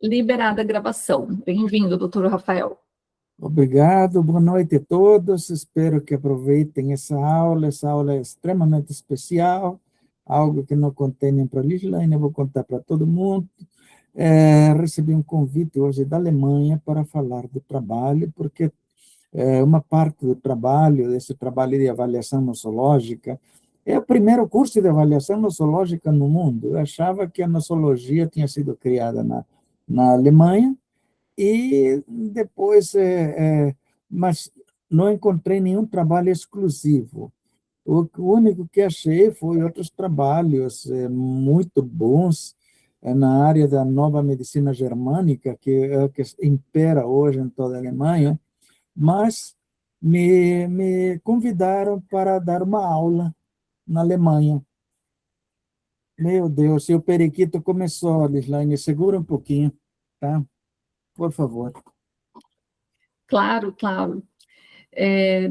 Liberada a gravação. Bem-vindo, doutor Rafael. Obrigado, boa noite a todos. Espero que aproveitem essa aula. Essa aula é extremamente especial, algo que não contei nem para a Lislaine, eu vou contar para todo mundo. Recebi um convite hoje da Alemanha para falar do trabalho, porque uma parte do trabalho, desse trabalho de avaliação nossológica, é o primeiro curso de avaliação nossológica no mundo. Eu achava que a nosologia tinha sido criada na Alemanha, e depois, mas não encontrei nenhum trabalho exclusivo. O único que achei foi outros trabalhos muito bons na área da nova medicina germânica, que é que impera hoje em toda a Alemanha, mas me convidaram para dar uma aula na Alemanha. Meu Deus, e o periquito começou, Lislaine, segura um pouquinho, tá? Por favor. Claro, claro.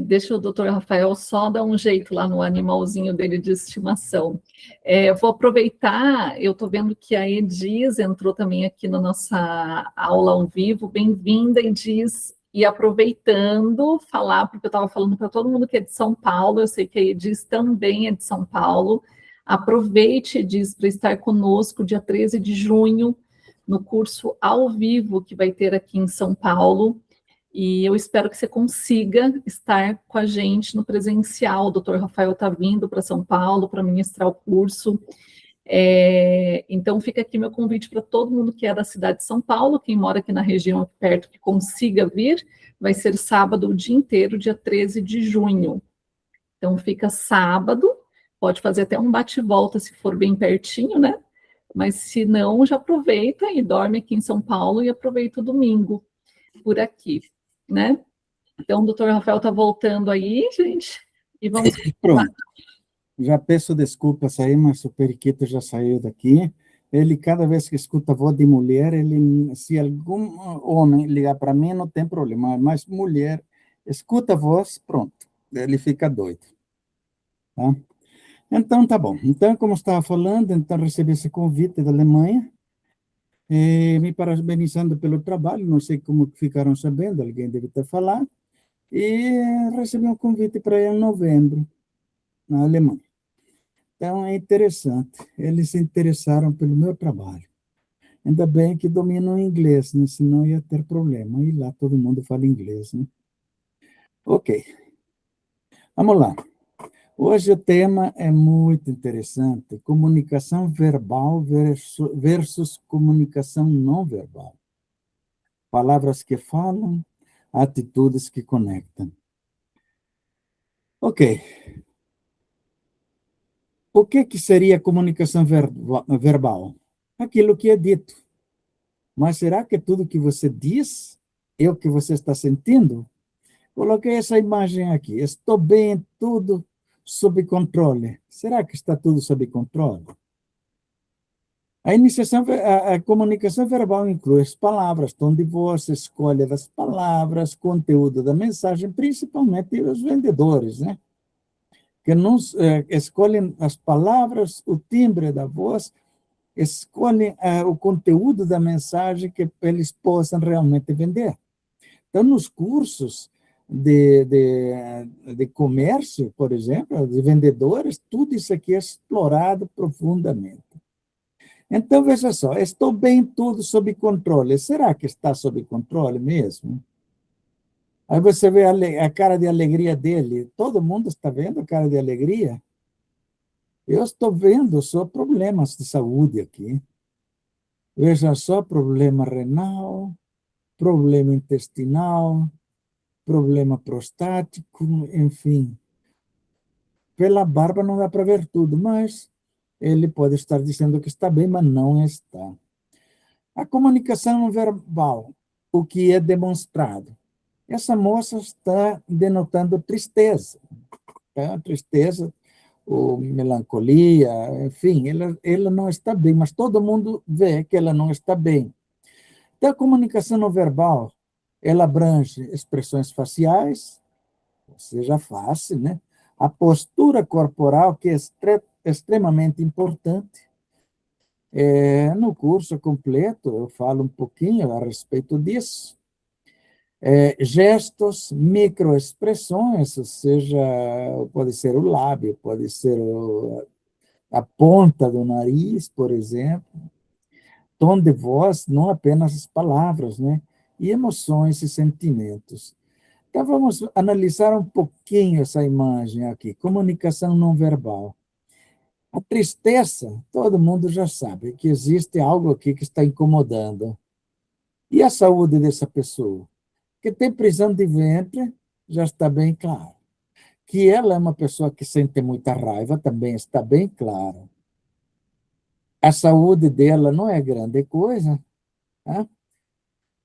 Deixa o doutor Rafael só dar um jeito lá no animalzinho dele de estimação. Vou aproveitar, eu estou vendo que a Edis entrou também aqui na nossa aula ao vivo. Bem-vinda, Edis. E aproveitando, falar, porque eu estava falando para todo mundo que é de São Paulo, eu sei que a Edis também é de São Paulo. Aproveite, Edis, para estar conosco dia 13 de junho, no curso ao vivo que vai ter aqui em São Paulo. E eu espero que você consiga estar com a gente no presencial. O doutor Rafael está vindo para São Paulo para ministrar o curso. Então, fica aqui meu convite para todo mundo que é da cidade de São Paulo, quem mora aqui na região aqui perto, que consiga vir. Vai ser sábado o dia inteiro, dia 13 de junho. Então, fica sábado, pode fazer até um bate-volta se for bem pertinho, né? Mas se não, já aproveita e dorme aqui em São Paulo e aproveita o domingo por aqui, né? Então, o doutor Rafael está voltando aí, gente, e vamos... Pronto. Já peço desculpas aí, mas o periquito já saiu daqui. Ele, cada vez que escuta voz de mulher, se algum homem ligar para mim, não tem problema, mas mulher, escuta a voz, pronto, ele fica doido. Tá? Então, tá bom. Então, como estava falando, então recebi esse convite da Alemanha, me parabenizando pelo trabalho, não sei como ficaram sabendo, alguém deve ter falado, e recebi um convite para ir em novembro, na Alemanha. Então, é interessante, eles se interessaram pelo meu trabalho. Ainda bem que dominam inglês, né? Senão ia ter problema, e lá todo mundo fala inglês, né? Ok, vamos lá. Hoje o tema é muito interessante, comunicação verbal versus comunicação não verbal. Palavras que falam, atitudes que conectam. Ok. O que seria comunicação verbal? Aquilo que é dito. Mas será que tudo que você diz é o que você está sentindo? Coloquei essa imagem aqui. Estou bem, tudo sob controle. Será que está tudo sob controle? A comunicação verbal inclui as palavras, tom de voz, escolha das palavras, conteúdo da mensagem, principalmente os vendedores, né? Que não escolhem as palavras, o timbre da voz, escolhem o conteúdo da mensagem que eles possam realmente vender. Então, nos cursos de comércio, por exemplo, de vendedores, tudo isso aqui é explorado profundamente. Então, veja só, estou bem, tudo sob controle. Será que está sob controle mesmo? Aí você vê a cara de alegria dele. Todo mundo está vendo a cara de alegria? Eu estou vendo só problemas de saúde aqui. Veja só, problema renal, problema intestinal, problema prostático, enfim. Pela barba não dá para ver tudo, mas ele pode estar dizendo que está bem, mas não está. A comunicação não verbal, o que é demonstrado. Essa moça está denotando tristeza, tá? Tristeza, ou melancolia, enfim, ela não está bem, mas todo mundo vê que ela não está bem. Então, a comunicação não verbal, ela abrange expressões faciais, ou seja, a face, né? A postura corporal, que é extremamente importante, No curso completo, eu falo um pouquinho a respeito disso. Gestos, microexpressões, ou seja, pode ser o lábio, pode ser a ponta do nariz, por exemplo, tom de voz, não apenas as palavras, né? E emoções e sentimentos. Então, vamos analisar um pouquinho essa imagem aqui, comunicação não verbal. A tristeza, todo mundo já sabe que existe algo aqui que está incomodando. E a saúde dessa pessoa? Que tem prisão de ventre, já está bem claro. Que ela é uma pessoa que sente muita raiva, também está bem claro. A saúde dela não é grande coisa. Tá?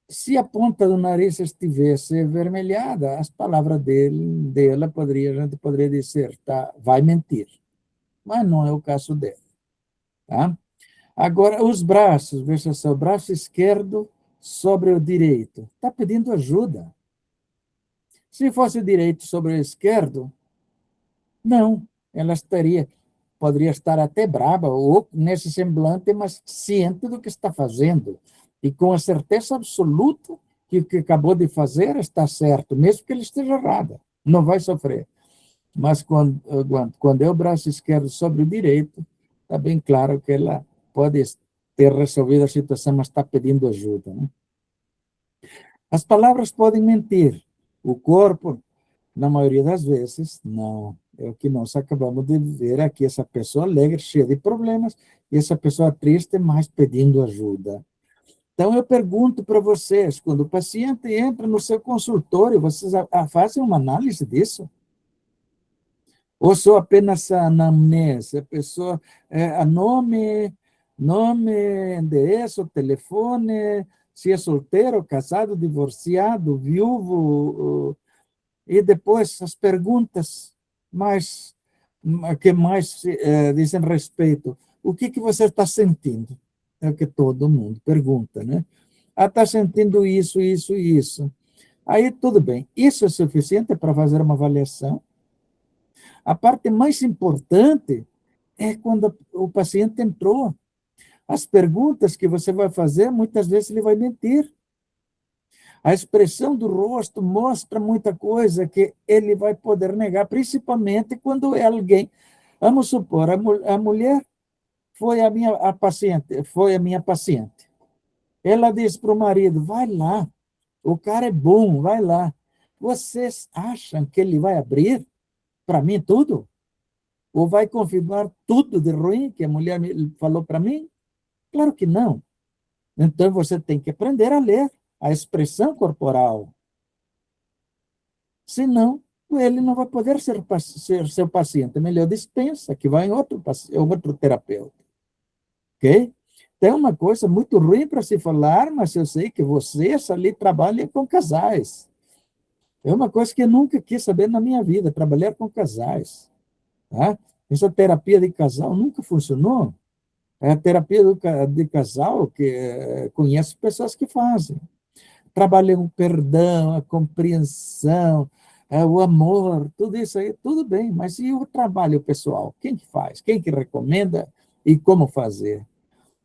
Se a ponta do nariz estivesse avermelhada, as palavras dela a gente poderia dizer, tá, vai mentir. Mas não é o caso dela. Tá? Agora, os braços, veja só, o braço esquerdo sobre o direito. Está pedindo ajuda. Se fosse o direito sobre o esquerdo, não, ela poderia estar até brava, ou nesse semblante, mas ciente do que está fazendo, e com a certeza absoluta que o que acabou de fazer está certo, mesmo que ele esteja errado, não vai sofrer. Mas quando é o braço esquerdo sobre o direito, está bem claro que ela pode ter resolvido a situação, mas está pedindo ajuda. Né? As palavras podem mentir, o corpo, na maioria das vezes, não. É o que nós acabamos de ver aqui, essa pessoa alegre, cheia de problemas, e essa pessoa triste, mas pedindo ajuda. Então, eu pergunto para vocês, quando o paciente entra no seu consultório, vocês fazem uma análise disso? Ou só apenas a anamnese? A pessoa, a nome, endereço, telefone, se é solteiro, casado, divorciado, viúvo, e depois as perguntas mais, que mais dizem respeito. O que você está sentindo? É o que todo mundo pergunta, né? Ah, está sentindo isso, isso, isso. Aí, tudo bem. Isso é suficiente para fazer uma avaliação? A parte mais importante é quando o paciente entrou. As perguntas que você vai fazer, muitas vezes ele vai mentir. A expressão do rosto mostra muita coisa que ele vai poder negar, principalmente quando é alguém. Vamos supor, a mulher foi a minha paciente. Ela disse para o marido, vai lá, o cara é bom, vai lá. Vocês acham que ele vai abrir para mim tudo? Ou vai confirmar tudo de ruim que a mulher falou para mim? Claro que não. Então, você tem que aprender a ler a expressão corporal. Senão, ele não vai poder ser seu paciente. Melhor dispensa, que vai em outro terapeuta. Ok? Tem uma coisa muito ruim para se falar, mas eu sei que vocês ali trabalham com casais. É uma coisa que eu nunca quis saber na minha vida, trabalhar com casais. Tá? Essa terapia de casal nunca funcionou. É a terapia de casal que conheço pessoas que fazem. Trabalham o perdão, a compreensão, o amor, tudo isso aí, tudo bem, mas e o trabalho pessoal? Quem que faz? Quem que recomenda e como fazer?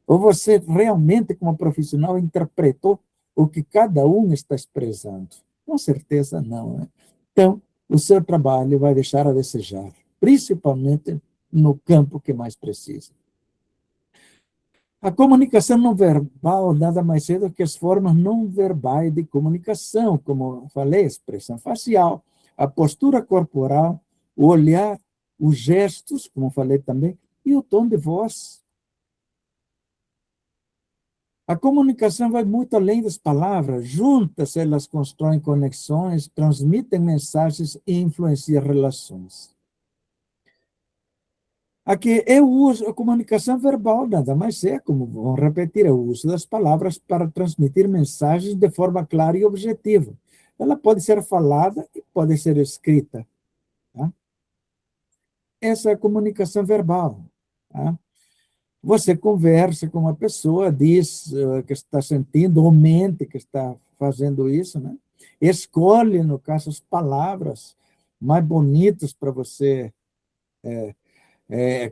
Ou você realmente, como profissional, interpretou o que cada um está expressando? Com certeza não, né? Então, o seu trabalho vai deixar a desejar, principalmente no campo que mais precisa. A comunicação não verbal nada mais é do que as formas não verbais de comunicação, como falei, a expressão facial, a postura corporal, o olhar, os gestos, como falei também, e o tom de voz. A comunicação vai muito além das palavras. Juntas, elas constroem conexões, transmitem mensagens e influenciam relações. Aqui é o uso, a comunicação verbal, nada mais é, como vamos repetir, é o uso das palavras para transmitir mensagens de forma clara e objetiva. Ela pode ser falada e pode ser escrita. Tá? Essa é a comunicação verbal. Tá? Você conversa com uma pessoa, diz que está sentindo, ou mente que está fazendo isso, né? Escolhe, no caso, as palavras mais bonitas para você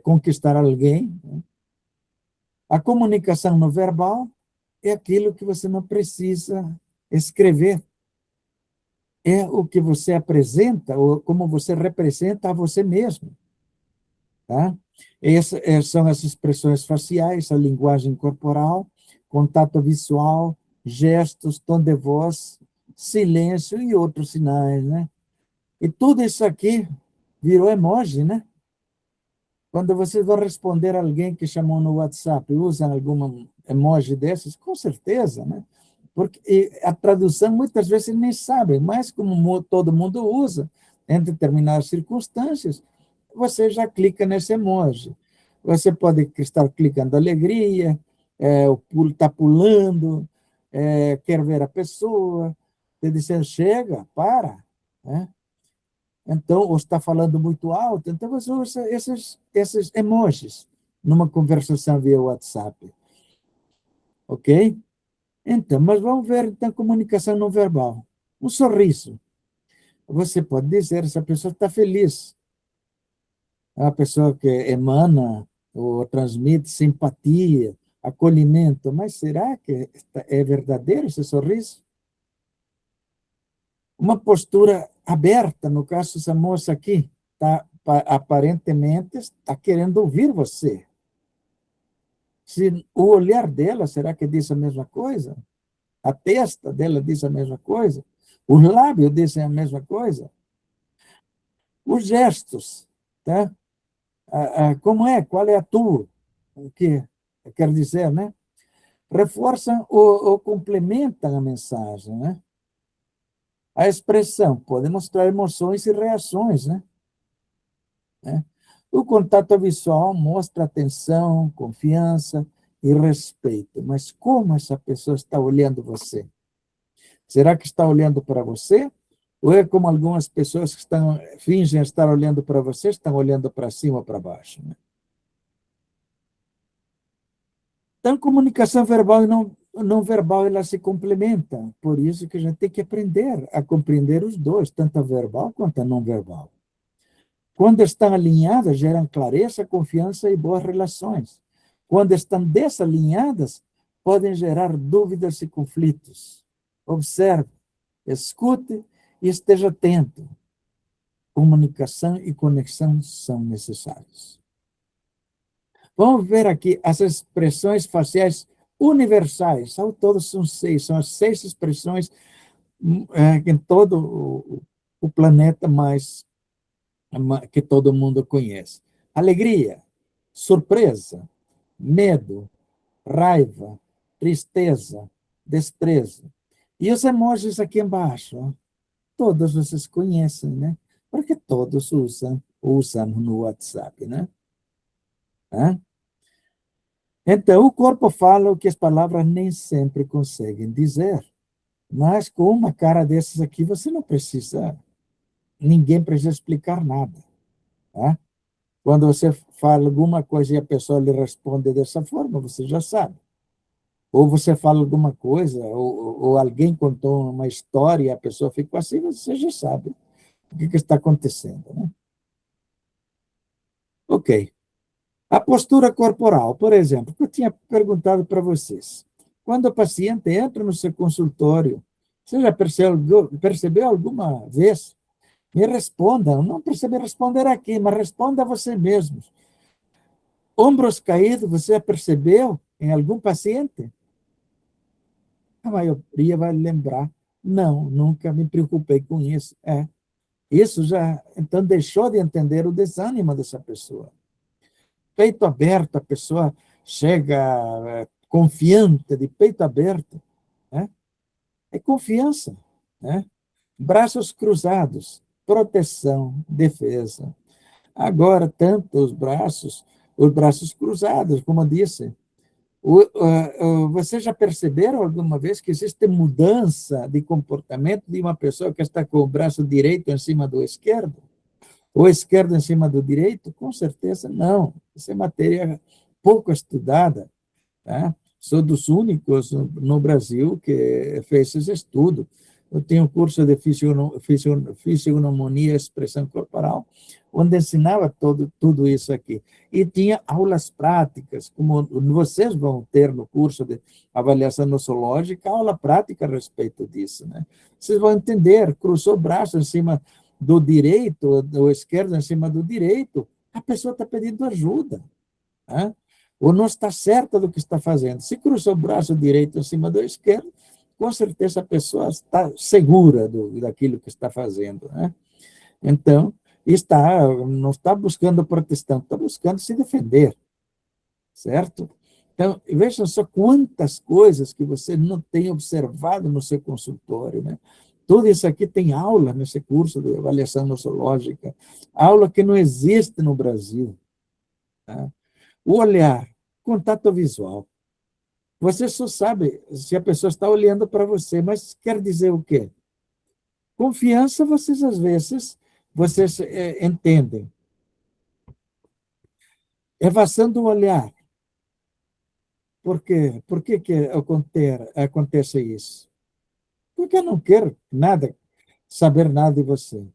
conquistar alguém. Né? A comunicação não verbal é aquilo que você não precisa escrever. É o que você apresenta, ou como você representa a você mesmo. Tá? São as expressões faciais, a linguagem corporal, contato visual, gestos, tom de voz, silêncio e outros sinais, né? E tudo isso aqui virou emoji, né? Quando vocês vão responder a alguém que chamou no WhatsApp, usam alguma emoji dessas? Com certeza, né? Porque a tradução muitas vezes nem sabem, mas como todo mundo usa, em determinadas circunstâncias, você já clica nesse emoji. Você pode estar clicando alegria, está pulando, quer ver a pessoa, te dizendo, chega, para, né? Então, ou está falando muito alto, então você usa esses emojis numa conversação via WhatsApp. Ok? Então, mas vamos ver, então, comunicação não verbal. Um sorriso. Você pode dizer se a pessoa está feliz. É uma pessoa que emana ou transmite simpatia, acolhimento. Mas será que é verdadeiro esse sorriso? Uma postura aberta, no caso, essa moça aqui, aparentemente está querendo ouvir você. Se o olhar dela, será que diz a mesma coisa? A testa dela diz a mesma coisa? Os lábios dizem a mesma coisa? Os gestos, tá? Como é? Qual é a tua? O que quer dizer, né? Reforçam ou complementam a mensagem, né? A expressão pode mostrar emoções e reações, né? O contato visual mostra atenção, confiança e respeito. Mas como essa pessoa está olhando você? Será que está olhando para você? Ou é como algumas pessoas que fingem estar olhando para você, estão olhando para cima ou para baixo? Né? Então, comunicação verbal e não verbal, elas se complementam. Por isso que a gente tem que aprender a compreender os dois, tanto a verbal quanto a não verbal. Quando estão alinhadas, geram clareza, confiança e boas relações. Quando estão desalinhadas, podem gerar dúvidas e conflitos. Observe, escute e esteja atento. Comunicação e conexão são necessários. Vamos ver aqui as expressões faciais universais. Ao todo são 6. São as 6 expressões em todo o planeta que todo mundo conhece. Alegria, surpresa, medo, raiva, tristeza, desprezo. E os emojis aqui embaixo, ó, todos vocês conhecem, né? Porque todos usamos no WhatsApp, né? Então, o corpo fala o que as palavras nem sempre conseguem dizer. Mas com uma cara dessas aqui, você não precisa, ninguém precisa explicar nada. Tá? Quando você fala alguma coisa e a pessoa lhe responde dessa forma, você já sabe. Ou você fala alguma coisa, ou alguém contou uma história e a pessoa ficou assim, você já sabe o que está acontecendo. Né? Ok. A postura corporal, por exemplo, que eu tinha perguntado para vocês. Quando o paciente entra no seu consultório, você já percebeu alguma vez? Me respondam, não precisa me responder aqui, mas responda a você mesmo. Ombros caídos, você já percebeu em algum paciente? A maioria vai lembrar. Não, nunca me preocupei com isso. Isso já, então, deixou de entender o desânimo dessa pessoa. Peito aberto, a pessoa chega confiante, de peito aberto. Né? É confiança. Né? Braços cruzados, proteção, defesa. Agora, tanto os braços cruzados, como eu disse. Vocês já perceberam alguma vez que existe mudança de comportamento de uma pessoa que está com o braço direito em cima do esquerdo? Ou esquerdo em cima do direito? Com certeza não. Isso é matéria pouco estudada. Tá? Sou dos únicos no Brasil que fez esse estudo. Eu tenho um curso de fisionomia e expressão corporal, onde ensinava tudo isso aqui. E tinha aulas práticas, como vocês vão ter no curso de avaliação nossológica, aula prática a respeito disso, né? Vocês vão entender, cruzou o braço em cima do direito, do esquerdo em cima do direito, a pessoa está pedindo ajuda, né? Ou não está certa do que está fazendo. Se cruzou o braço direito em cima do esquerdo, com certeza a pessoa está segura daquilo que está fazendo, né? Então, não está buscando proteção, está buscando se defender, certo? Então, vejam só quantas coisas que você não tem observado no seu consultório, né? Tudo isso aqui tem aula nesse curso de avaliação nossológica, aula que não existe no Brasil, tá? O olhar, contato visual. Você só sabe se a pessoa está olhando para você, mas quer dizer o quê? Confiança, às vezes, vocês entendem. Evasão do olhar. Por quê? Por que acontece isso? Porque eu não quero saber nada de você.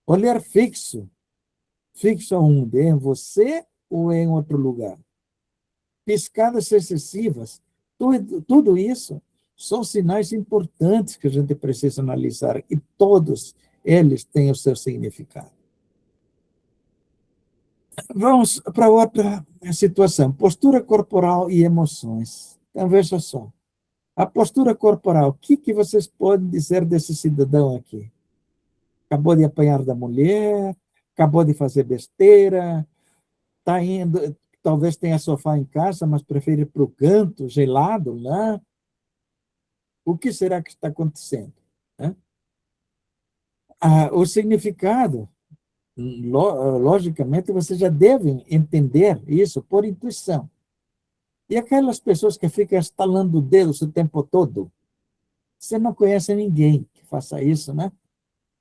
Olhar fixo. Fixo aonde? Em você ou em outro lugar? Piscadas excessivas. Tudo isso são sinais importantes que a gente precisa analisar, e todos eles têm o seu significado. Vamos para outra situação, postura corporal e emoções. Então, veja só, a postura corporal, o que vocês podem dizer desse cidadão aqui? Acabou de apanhar da mulher, acabou de fazer besteira, está indo, talvez tenha sofá em casa, mas prefere ir para o canto, gelado, né? O que será que está acontecendo, né? O significado, logicamente, vocês já devem entender isso por intuição. E aquelas pessoas que ficam estalando o dedo o tempo todo, você não conhece ninguém que faça isso, né?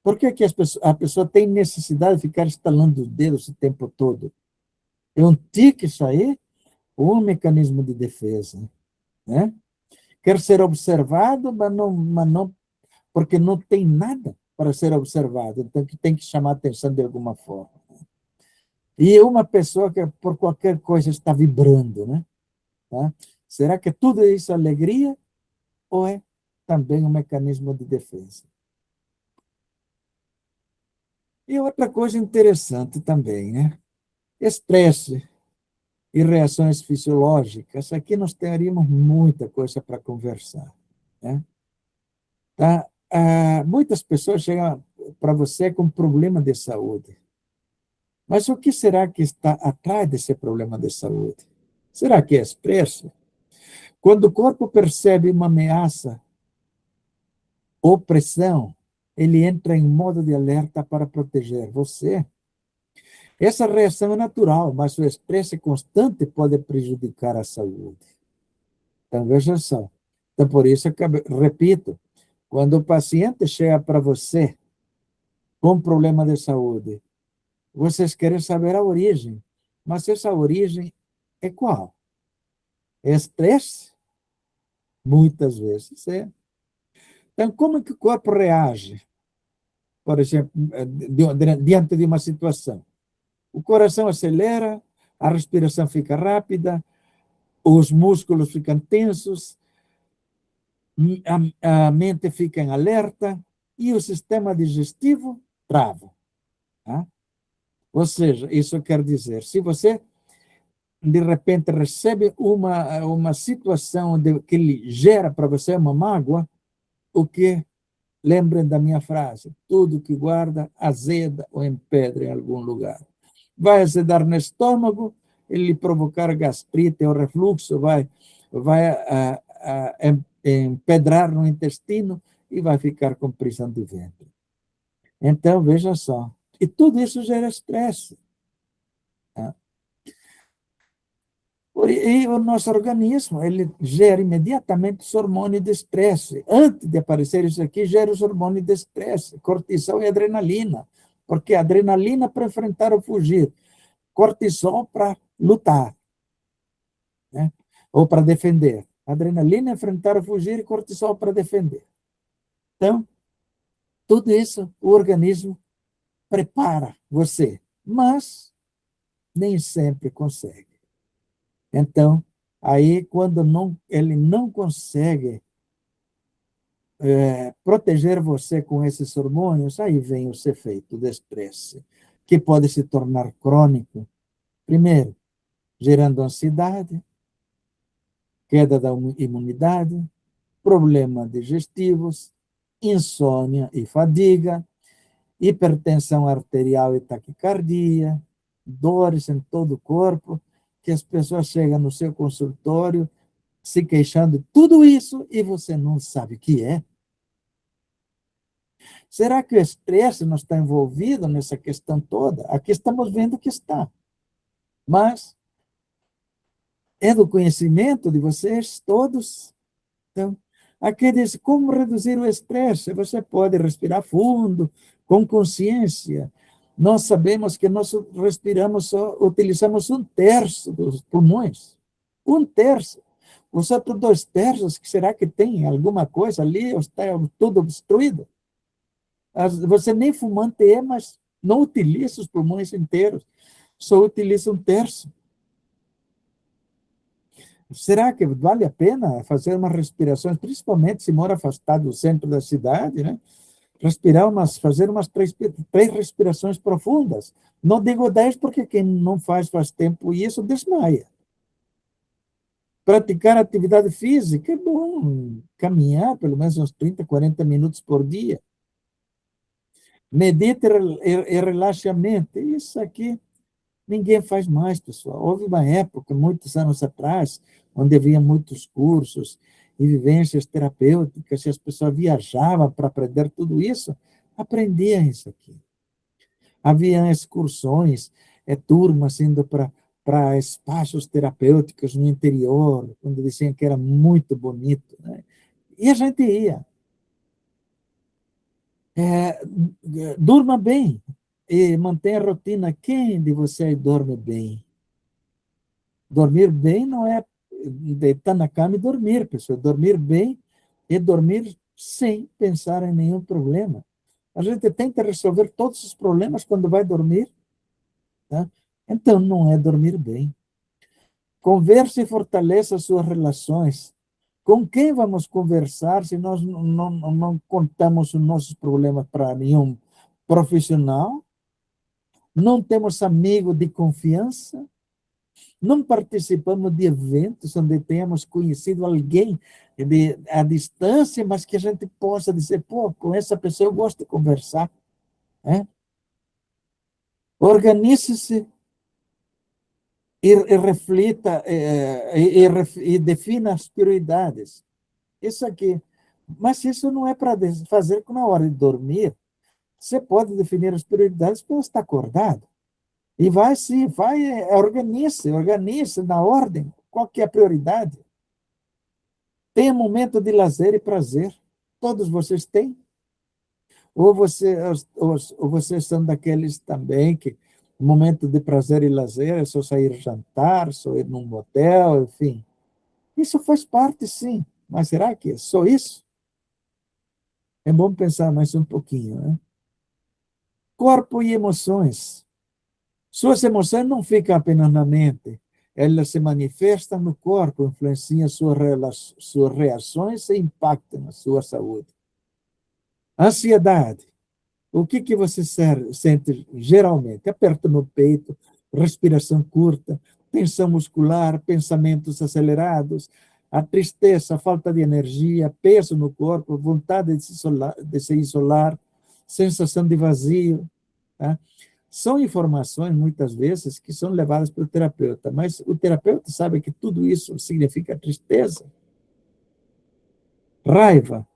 Por que a pessoa tem necessidade de ficar estalando os dedos o tempo todo? É um tique isso aí, ou um mecanismo de defesa, né? Quer ser observado, mas não, porque não tem nada para ser observado, então que tem que chamar a atenção de alguma forma. E uma pessoa que por qualquer coisa está vibrando, né? Tá? Será que tudo isso é alegria ou é também um mecanismo de defesa? E outra coisa interessante também, né? Estresse e reações fisiológicas. Aqui nós teríamos muita coisa para conversar, né? Tá? Muitas pessoas chegam para você com problema de saúde. Mas o que será que está atrás desse problema de saúde? Será que é estresse? Quando o corpo percebe uma ameaça ou pressão, ele entra em modo de alerta para proteger você. Essa reação é natural, mas o estresse constante pode prejudicar a saúde. Então, veja só. Então, por isso, repito, quando o paciente chega para você com problema de saúde, vocês querem saber a origem, mas essa origem é qual? É estresse? Muitas vezes é. Então, como é que o corpo reage, por exemplo, diante de uma situação? O coração acelera, a respiração fica rápida, os músculos ficam tensos, a mente fica em alerta e o sistema digestivo trava. Tá? Ou seja, isso quer dizer, se você de repente recebe uma situação que lhe gera para você uma mágoa, o que? Lembrem da minha frase, tudo que guarda azeda ou empedra em algum lugar. Vai azedar no estômago, ele provocar gastrite ou refluxo, vai empedrar no intestino e vai ficar com prisão de ventre. Então, veja só. E tudo isso gera estresse. Tá? E o nosso organismo, ele gera imediatamente os hormônios de estresse. Antes de aparecer isso aqui, gera os hormônios de estresse, cortisol e adrenalina. Porque adrenalina para enfrentar ou fugir, cortisol para lutar, né? Ou para defender. Adrenalina, enfrentar ou fugir, e cortisol para defender. Então, tudo isso o organismo prepara você mas nem sempre consegue. Então, aí, quando ele não consegue proteger você com esses hormônios, aí vem os efeitos do estresse, que pode se tornar crônico. Primeiro, gerando ansiedade, queda da imunidade, problemas digestivos, insônia e fadiga, hipertensão arterial e taquicardia, dores em todo o corpo, que as pessoas chegam no seu consultório se queixando de tudo isso e você não sabe o que é. Será que o estresse não está envolvido nessa questão toda? Aqui estamos vendo que está. Mas é do conhecimento de vocês todos. Então, aqui diz como reduzir o estresse. Você pode respirar fundo, com consciência. Nós sabemos que nós respiramos utilizamos 1/3 dos pulmões. 1/3. Os outros 2/3, será que tem alguma coisa ali ou está tudo obstruído? Você nem fumante é, mas não utiliza os pulmões inteiros, só utiliza 1/3. Será que vale a pena fazer umas respirações, principalmente se mora afastado do centro da cidade, né? Fazer umas três respirações profundas. Não digo 10, porque quem não faz tempo isso desmaia. Praticar atividade física é bom, caminhar pelo menos uns 30, 40 minutos por dia. Medite e relaxe a mente. Isso aqui ninguém faz mais, pessoal. Houve uma época, muitos anos atrás, onde havia muitos cursos e vivências terapêuticas, e as pessoas viajavam para aprender tudo isso, aprendiam isso aqui. Havia excursões, turmas indo para espaços terapêuticos no interior, onde diziam que era muito bonito, né? E a gente ia. Durma bem e mantenha a rotina. Quem de vocês dorme bem? Dormir bem não é deitar na cama e dormir, pessoal. Dormir bem é dormir sem pensar em nenhum problema. A gente tenta resolver todos os problemas quando vai dormir, tá? Então, não é dormir bem. Converse e fortaleça suas relações. Com quem vamos conversar se nós não contamos os nossos problemas para nenhum profissional? Não temos amigo de confiança? Não participamos de eventos onde tenhamos conhecido alguém à distância, mas que a gente possa dizer, pô, com essa pessoa eu gosto de conversar. Organize-se e reflita e defina as prioridades. Isso aqui. Mas isso não é para fazer na hora de dormir. Você pode definir as prioridades quando está acordado. E vai sim, organize na ordem. Qual que é a prioridade? Tenha momento de lazer e prazer. Todos vocês têm? Ou vocês são daqueles também que momento de prazer e lazer é só sair jantar, só ir num motel, enfim. Isso faz parte, sim. Mas será que é só isso? É bom pensar mais um pouquinho, né? Corpo e emoções. Suas emoções não ficam apenas na mente. Elas se manifestam no corpo, influenciam suas reações e impactam na sua saúde. Ansiedade. O que você sente geralmente? Aperto no peito, respiração curta, tensão muscular, pensamentos acelerados, a tristeza, a falta de energia, peso no corpo, vontade de se isolar, sensação de vazio. Tá? São informações, muitas vezes, que são levadas pelo terapeuta, mas o terapeuta sabe que tudo isso significa tristeza, raiva,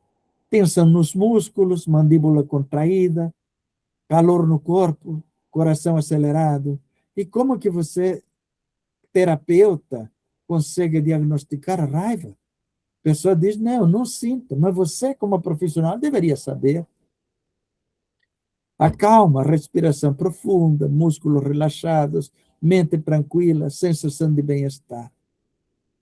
tensão nos músculos, mandíbula contraída, calor no corpo, coração acelerado. E como que você, terapeuta, consegue diagnosticar a raiva? A pessoa diz, não, eu não sinto, mas você, como profissional, deveria saber. A calma, respiração profunda, músculos relaxados, mente tranquila, sensação de bem-estar.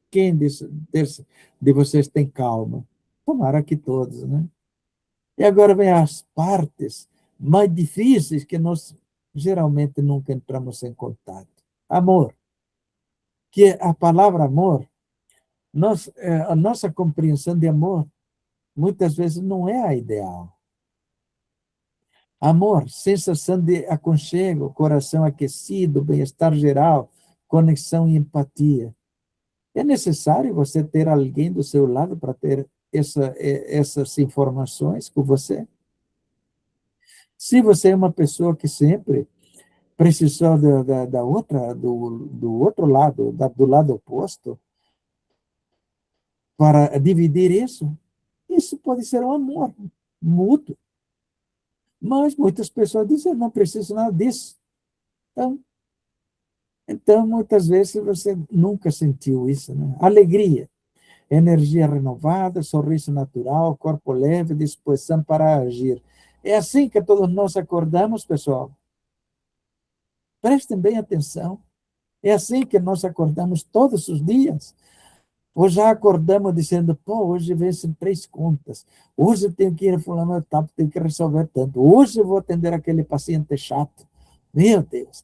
Quem de vocês tem calma? Tomara que todos, né? E agora vem as partes mais difíceis que nós geralmente nunca entramos em contato. Amor, que a palavra amor, a nossa compreensão de amor, muitas vezes não é a ideal. Amor, sensação de aconchego, coração aquecido, bem-estar geral, conexão e empatia. É necessário você ter alguém do seu lado para ter essas informações com você? Se você é uma pessoa que sempre precisou da outra, do outro lado, do lado oposto, para dividir isso pode ser um amor mútuo. Mas muitas pessoas dizem, eu não preciso nada disso. Então, muitas vezes você nunca sentiu isso, né? Alegria, energia renovada, sorriso natural, corpo leve, disposição para agir. É assim que todos nós acordamos, pessoal. Prestem bem atenção. É assim que nós acordamos todos os dias. Ou já acordamos dizendo, pô, hoje vencem 3 contas. Hoje eu tenho que ir a fulano de tal, tenho que resolver tanto. Hoje eu vou atender aquele paciente chato. Meu Deus.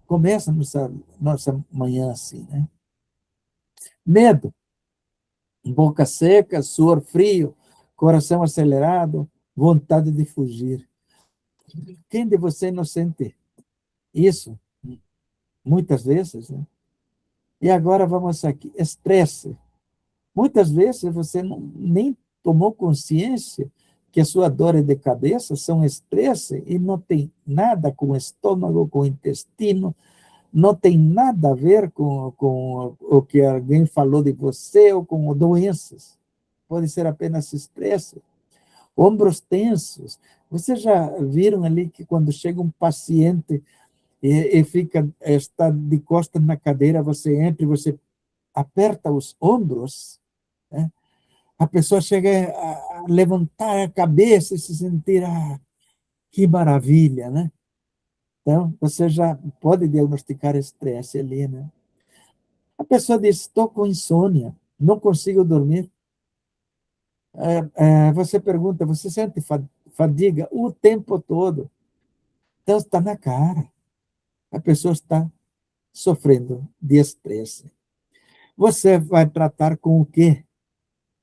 Começa nossa manhã assim, né? Medo, boca seca, suor frio, coração acelerado, vontade de fugir. Quem de vocês não sente isso? Muitas vezes, né? E agora vamos aqui, estresse. Muitas vezes você nem tomou consciência que a sua dor de cabeça são estresse e não tem nada com o estômago, com o intestino, não tem nada a ver com o que alguém falou de você ou com doenças. Pode ser apenas estresse. Ombros tensos. Vocês já viram ali que quando chega um paciente está de costas na cadeira, você entra e você aperta os ombros, né? A pessoa chega a levantar a cabeça e se sentir, que maravilha, né? Então, você já pode diagnosticar estresse ali, né? A pessoa diz, estou com insônia, não consigo dormir. Você pergunta, você sente fadiga o tempo todo? Então, está na cara. A pessoa está sofrendo de estresse. Você vai tratar com o quê?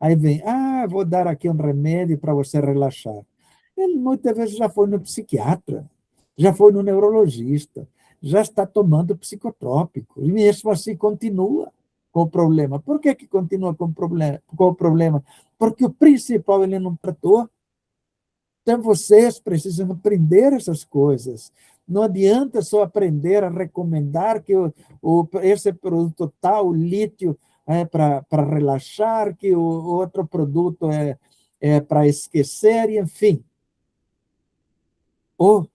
Aí vem, vou dar aqui um remédio para você relaxar. Ele muitas vezes já foi no psiquiatra, já foi no neurologista, já está tomando psicotrópico, e mesmo assim continua com o problema. Por que continua com o problema? Porque o principal ele não tratou. Então, vocês precisam aprender essas coisas. Não adianta só aprender a recomendar que esse produto tal, o lítio, é para relaxar, que o outro produto é para esquecer, enfim. Ou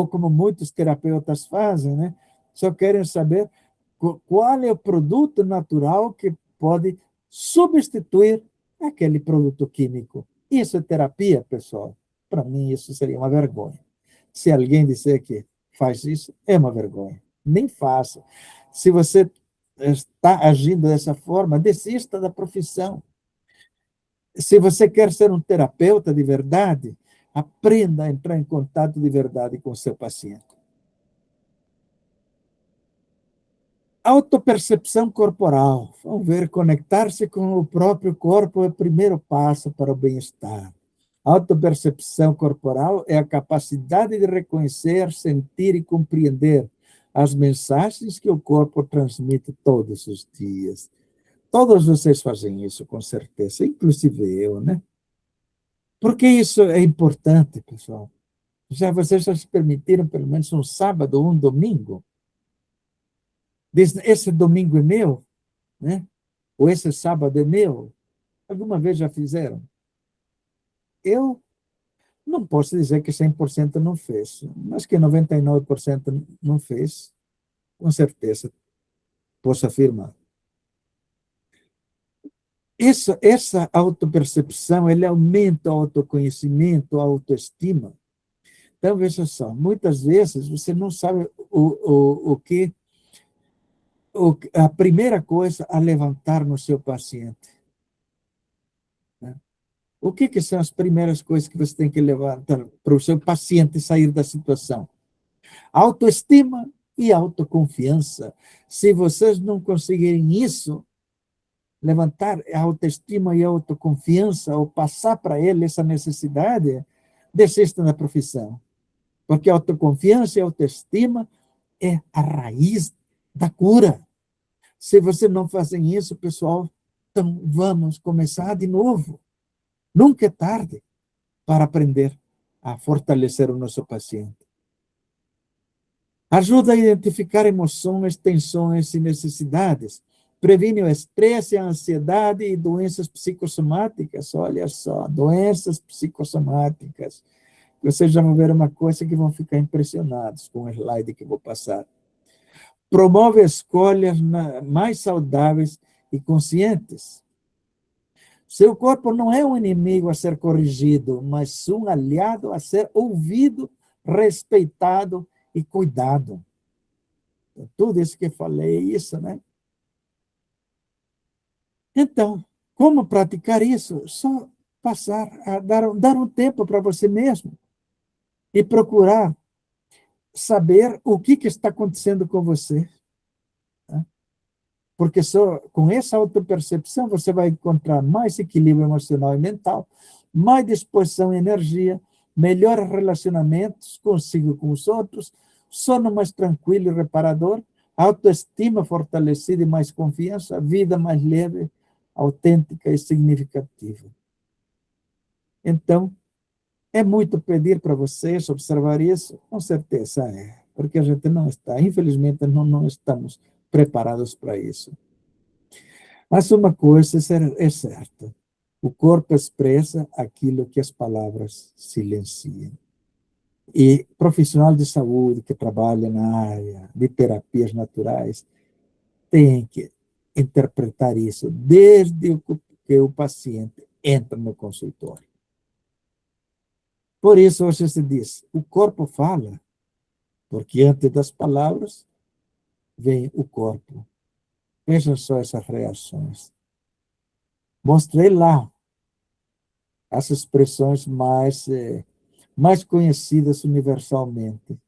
como muitos terapeutas fazem, né? Só querem saber qual é o produto natural que pode substituir aquele produto químico. Isso é terapia, pessoal? Para mim, isso seria uma vergonha. Se alguém disser que faz isso, é uma vergonha. Nem faça. Se você está agindo dessa forma, desista da profissão. Se você quer ser um terapeuta de verdade, aprenda a entrar em contato de verdade com o seu paciente. Autopercepção corporal. Vamos ver, conectar-se com o próprio corpo é o primeiro passo para o bem-estar. Autopercepção corporal é a capacidade de reconhecer, sentir e compreender as mensagens que o corpo transmite todos os dias. Todos vocês fazem isso, com certeza, inclusive eu, né? Por que isso é importante, pessoal? Vocês já se permitiram pelo menos um sábado ou um domingo? Esse domingo é meu, né? Ou esse sábado é meu? Alguma vez já fizeram? Eu não posso dizer que 100% não fez, mas que 99% não fez, com certeza posso afirmar. Essa autopercepção, ele aumenta o autoconhecimento, a autoestima. Então, veja só, muitas vezes você não sabe a primeira coisa a levantar no seu paciente. Né? O que são as primeiras coisas que você tem que levantar para o seu paciente sair da situação? Autoestima e autoconfiança. Se vocês não conseguirem isso, levantar a autoestima e a autoconfiança, ou passar para ele essa necessidade, desistam da profissão. Porque a autoconfiança e a autoestima é a raiz da cura. Se você não fazem isso, pessoal, então vamos começar de novo. Nunca é tarde para aprender a fortalecer o nosso paciente. Ajuda a identificar emoções, tensões e necessidades. Previne o estresse, a ansiedade e doenças psicossomáticas. Olha só, doenças psicossomáticas. Vocês já vão ver uma coisa que vão ficar impressionados com o slide que vou passar. Promove escolhas mais saudáveis e conscientes. Seu corpo não é um inimigo a ser corrigido, mas um aliado a ser ouvido, respeitado e cuidado. Tudo isso que eu falei é isso, né? Então, como praticar isso? Só passar a dar um tempo para você mesmo e procurar saber o que está acontecendo com você. Né? Porque só com essa autopercepção você vai encontrar mais equilíbrio emocional e mental, mais disposição e energia, melhores relacionamentos consigo com os outros, sono mais tranquilo e reparador, autoestima fortalecida e mais confiança, vida mais leve, autêntica e significativa. Então, é muito pedir para vocês observar isso? Com certeza é, porque a gente não está, infelizmente, não estamos preparados para isso. Mas uma coisa é certa, o corpo expressa aquilo que as palavras silenciam. E profissional de saúde que trabalha na área de terapias naturais tem que interpretar isso desde que o paciente entra no consultório. Por isso, hoje se diz, o corpo fala, porque antes das palavras vem o corpo. Vejam só essas reações. Mostrei lá as expressões mais conhecidas universalmente.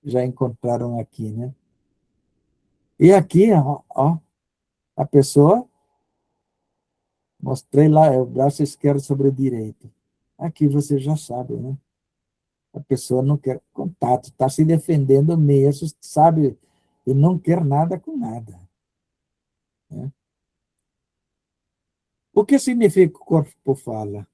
Já encontraram aqui, né? E aqui, ó, a pessoa, mostrei lá, é o braço esquerdo sobre o direito. Aqui você já sabe, né? A pessoa não quer contato, está se defendendo mesmo, sabe? E não quer nada com nada. Né? O que significa o corpo fala?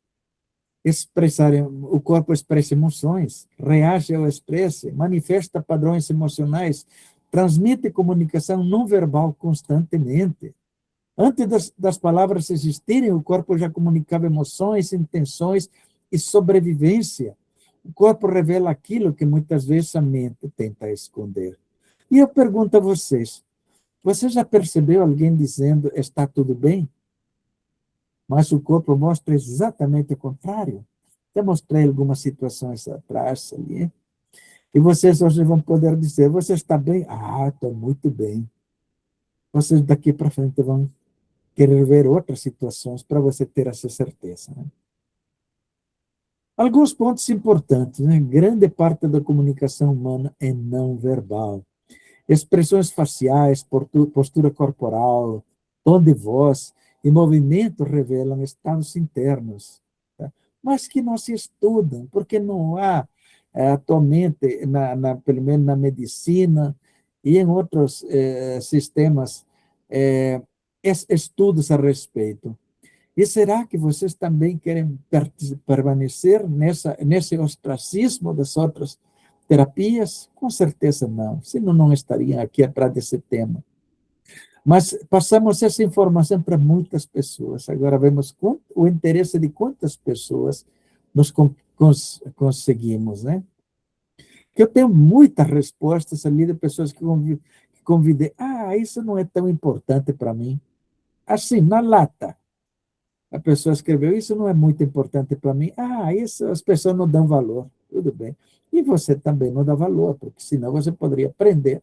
O corpo expressa emoções, reage ao estresse, manifesta padrões emocionais, transmite comunicação não verbal constantemente. Antes das palavras existirem, o corpo já comunicava emoções, intenções e sobrevivência. O corpo revela aquilo que muitas vezes a mente tenta esconder. E eu pergunto a vocês, você já percebeu alguém dizendo está tudo bem? Mas o corpo mostra exatamente o contrário. Já mostrei algumas situações atrás ali. E vocês hoje vão poder dizer, você está bem? Ah, estou muito bem. Vocês daqui para frente vão querer ver outras situações para você ter essa certeza. Né? Alguns pontos importantes. Né? Grande parte da comunicação humana é não verbal. Expressões faciais, postura corporal, tom de voz e movimento revelam estados internos, tá? Mas que não se estudam, porque não há atualmente, pelo menos na medicina e em outros sistemas, estudos a respeito. E será que vocês também querem permanecer nesse ostracismo das outras terapias? Com certeza não, senão não estariam aqui atrás desse tema. Mas passamos essa informação para muitas pessoas. Agora vemos o interesse de quantas pessoas nós conseguimos, né? Que eu tenho muitas respostas ali de pessoas que convidei. Ah, isso não é tão importante para mim. Assim, na lata. A pessoa escreveu, isso não é muito importante para mim. Ah, isso as pessoas não dão valor. Tudo bem. E você também não dá valor, porque senão você poderia aprender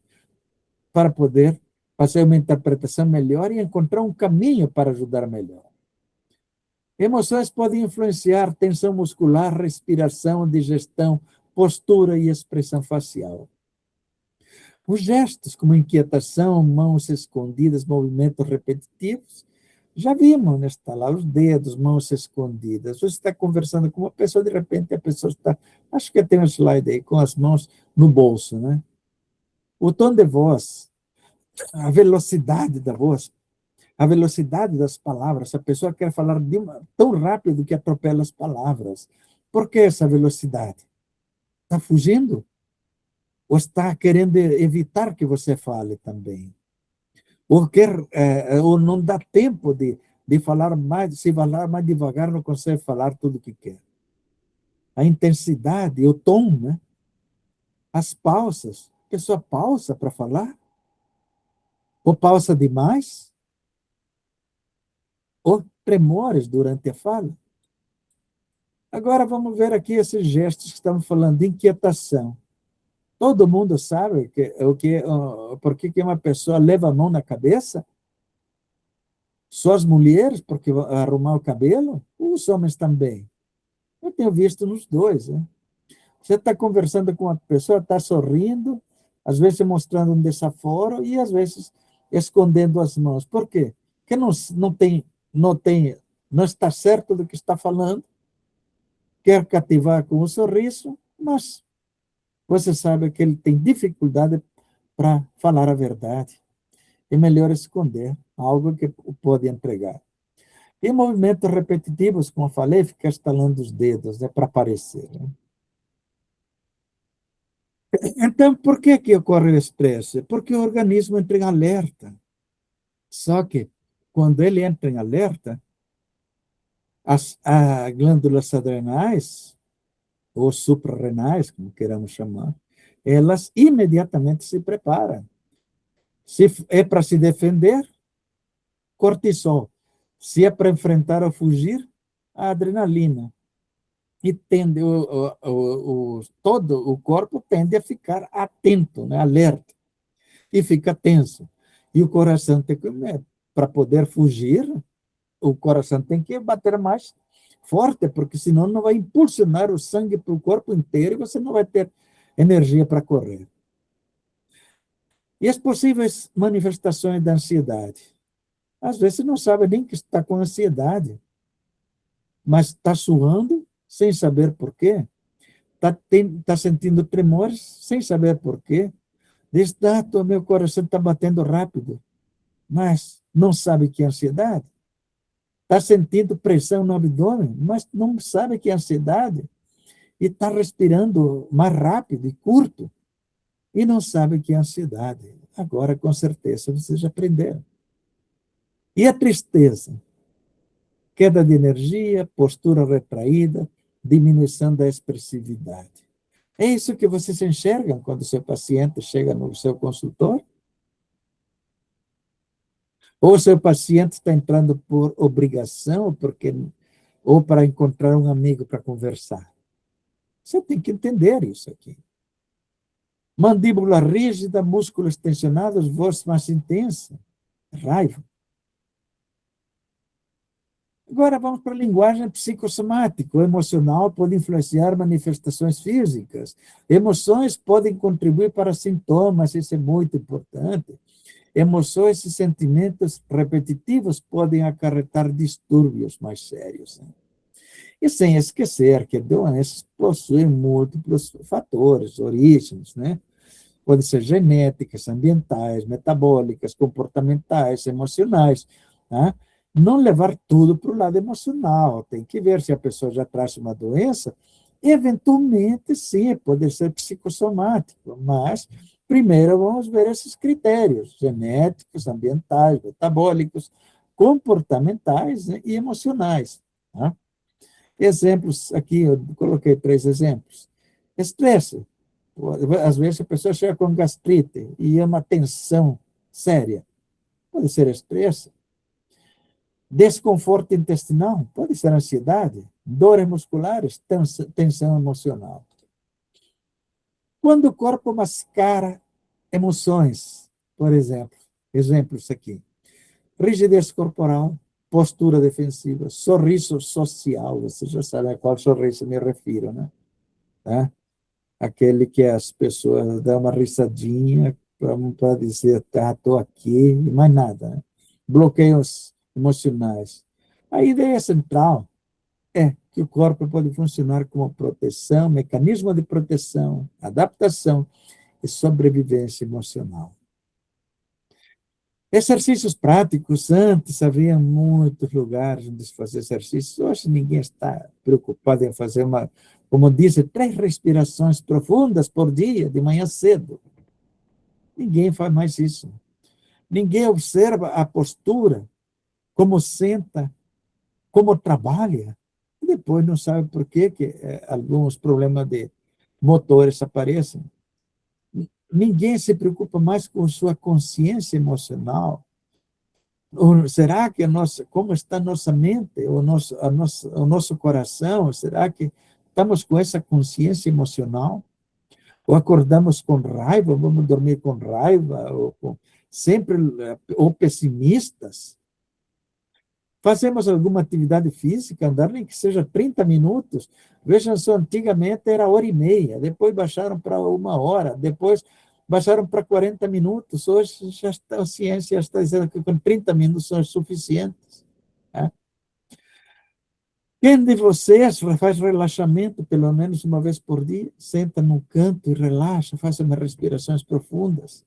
para poder fazer uma interpretação melhor e encontrar um caminho para ajudar melhor. Emoções podem influenciar tensão muscular, respiração, digestão, postura e expressão facial. Os gestos, como inquietação, mãos escondidas, movimentos repetitivos, já vimos, né? Está lá os dedos, mãos escondidas. Você está conversando com uma pessoa, de repente a pessoa está, acho que tem um slide aí, com as mãos no bolso, né? O tom de voz, a velocidade da voz, a velocidade das palavras. A pessoa quer falar tão rápido que atropela as palavras. Por que essa velocidade? Está fugindo? Ou está querendo evitar que você fale também? Ou, ou não dá tempo de falar mais, se falar mais devagar, não consegue falar tudo o que quer. A intensidade, o tom, né? As pausas. A pessoa pausa para falar? Ou pausa demais? Ou tremores durante a fala? Agora vamos ver aqui esses gestos que estamos falando de inquietação. Todo mundo sabe por que uma pessoa leva a mão na cabeça? Só as mulheres, porque arrumar o cabelo? Os homens também. Eu tenho visto nos dois. Né? Você está conversando com uma pessoa, está sorrindo, às vezes mostrando um desaforo e às vezes escondendo as mãos. Por quê? Porque não está certo do que está falando, quer cativar com um sorriso, mas você sabe que ele tem dificuldade para falar a verdade. É melhor esconder algo que pode entregar. E movimentos repetitivos, como eu falei, fica estalando os dedos, né, para aparecer. Né? Então, por que ocorre o estresse? Porque o organismo entra em alerta. Só que, quando ele entra em alerta, as glândulas adrenais, ou suprarrenais, como queiramos chamar, elas imediatamente se preparam. Se é para se defender, cortisol. Se é para enfrentar ou fugir, a adrenalina. E tende, todo o corpo tende a ficar atento, né, alerta, e fica tenso. E o coração tem que, para poder fugir, o coração tem que bater mais forte, porque senão não vai impulsionar o sangue para o corpo inteiro e você não vai ter energia para correr. E as possíveis manifestações da ansiedade? Às vezes você não sabe nem que está com ansiedade, mas está suando sem saber por quê. Está sentindo tremores sem saber por quê. Diz, meu coração está batendo rápido, mas não sabe que é ansiedade. Está sentindo pressão no abdômen, mas não sabe que é ansiedade. E está respirando mais rápido e curto, e não sabe que é ansiedade. Agora, com certeza, vocês já aprenderam. E a tristeza? Queda de energia, postura retraída, diminuição da expressividade. É isso que vocês enxergam quando o seu paciente chega no seu consultório? Ou o seu paciente está entrando por obrigação, ou para encontrar um amigo para conversar? Você tem que entender isso aqui. Mandíbula rígida, músculos tensionados, voz mais intensa, raiva. Agora vamos para a linguagem psicossomática. O emocional pode influenciar manifestações físicas. Emoções podem contribuir para sintomas, isso é muito importante. Emoções e sentimentos repetitivos podem acarretar distúrbios mais sérios. Né? E sem esquecer que doenças possuem múltiplos fatores, origens, né? Podem ser genéticas, ambientais, metabólicas, comportamentais, emocionais. Tá? Não levar tudo para o lado emocional. Tem que ver se a pessoa já traz uma doença. Eventualmente, sim, pode ser psicossomático, mas primeiro vamos ver esses critérios genéticos, ambientais, metabólicos, comportamentais, né, e emocionais. Tá? Exemplos aqui, eu coloquei 3 exemplos. Estresse. Às vezes a pessoa chega com gastrite e é uma tensão séria. Pode ser estresse. Desconforto intestinal, pode ser ansiedade. Dores musculares, tensão emocional. Quando o corpo mascara emoções, por exemplo, exemplos aqui. Rigidez corporal, postura defensiva, sorriso social, você já sabe a qual sorriso me refiro, né? Tá? aquele que as pessoas dão uma risadinha para dizer, tá, estou aqui, e mais nada, né? Bloqueios emocionais. A ideia central é que o corpo pode funcionar como proteção, mecanismo de proteção, adaptação e sobrevivência emocional. Exercícios práticos, antes havia muitos lugares onde se fazia exercícios, hoje ninguém está preocupado em fazer como dizem, 3 respirações profundas por dia, de manhã cedo. Ninguém faz mais isso. Ninguém observa a postura, como senta, como trabalha, e depois não sabe por que alguns problemas de motores aparecem. Ninguém se preocupa mais com sua consciência emocional. Ou será que como está a nossa mente, o nosso coração? Será que estamos com essa consciência emocional? Ou acordamos com raiva, vamos dormir com raiva, ou pessimistas? Fazemos alguma atividade física, andar nem que seja 30 minutos. Vejam só, antigamente era 1h30, depois baixaram para 1 hora, depois baixaram para 40 minutos. Hoje a ciência já está dizendo que com 30 minutos são suficientes. Né? Quem de vocês faz relaxamento pelo menos uma vez por dia? Senta num canto e relaxa, faz umas respirações profundas.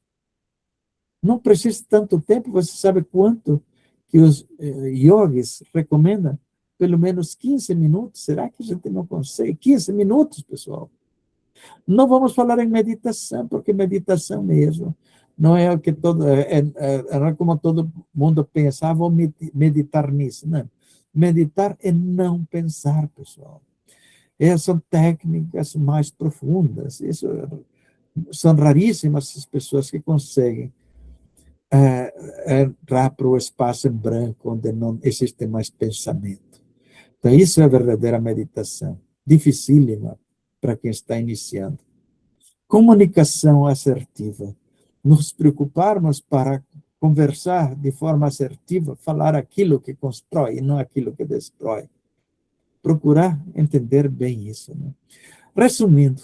Não precisa tanto tempo, você sabe quanto que os yogis recomendam? Pelo menos 15 minutos. Será que a gente não consegue? 15 minutos, pessoal. Não vamos falar em meditação, porque meditação mesmo não é o que não é como todo mundo pensa, vou meditar nisso. Não. Meditar é não pensar, pessoal. Essas são técnicas mais profundas. Isso, são raríssimas as pessoas que conseguem entrar para o espaço em branco, onde não existe mais pensamento. Então, isso é a verdadeira meditação. Dificílima para quem está iniciando. Comunicação assertiva. Nos preocuparmos para conversar de forma assertiva, falar aquilo que constrói e não aquilo que destrói. Procurar entender bem isso. Né? Resumindo,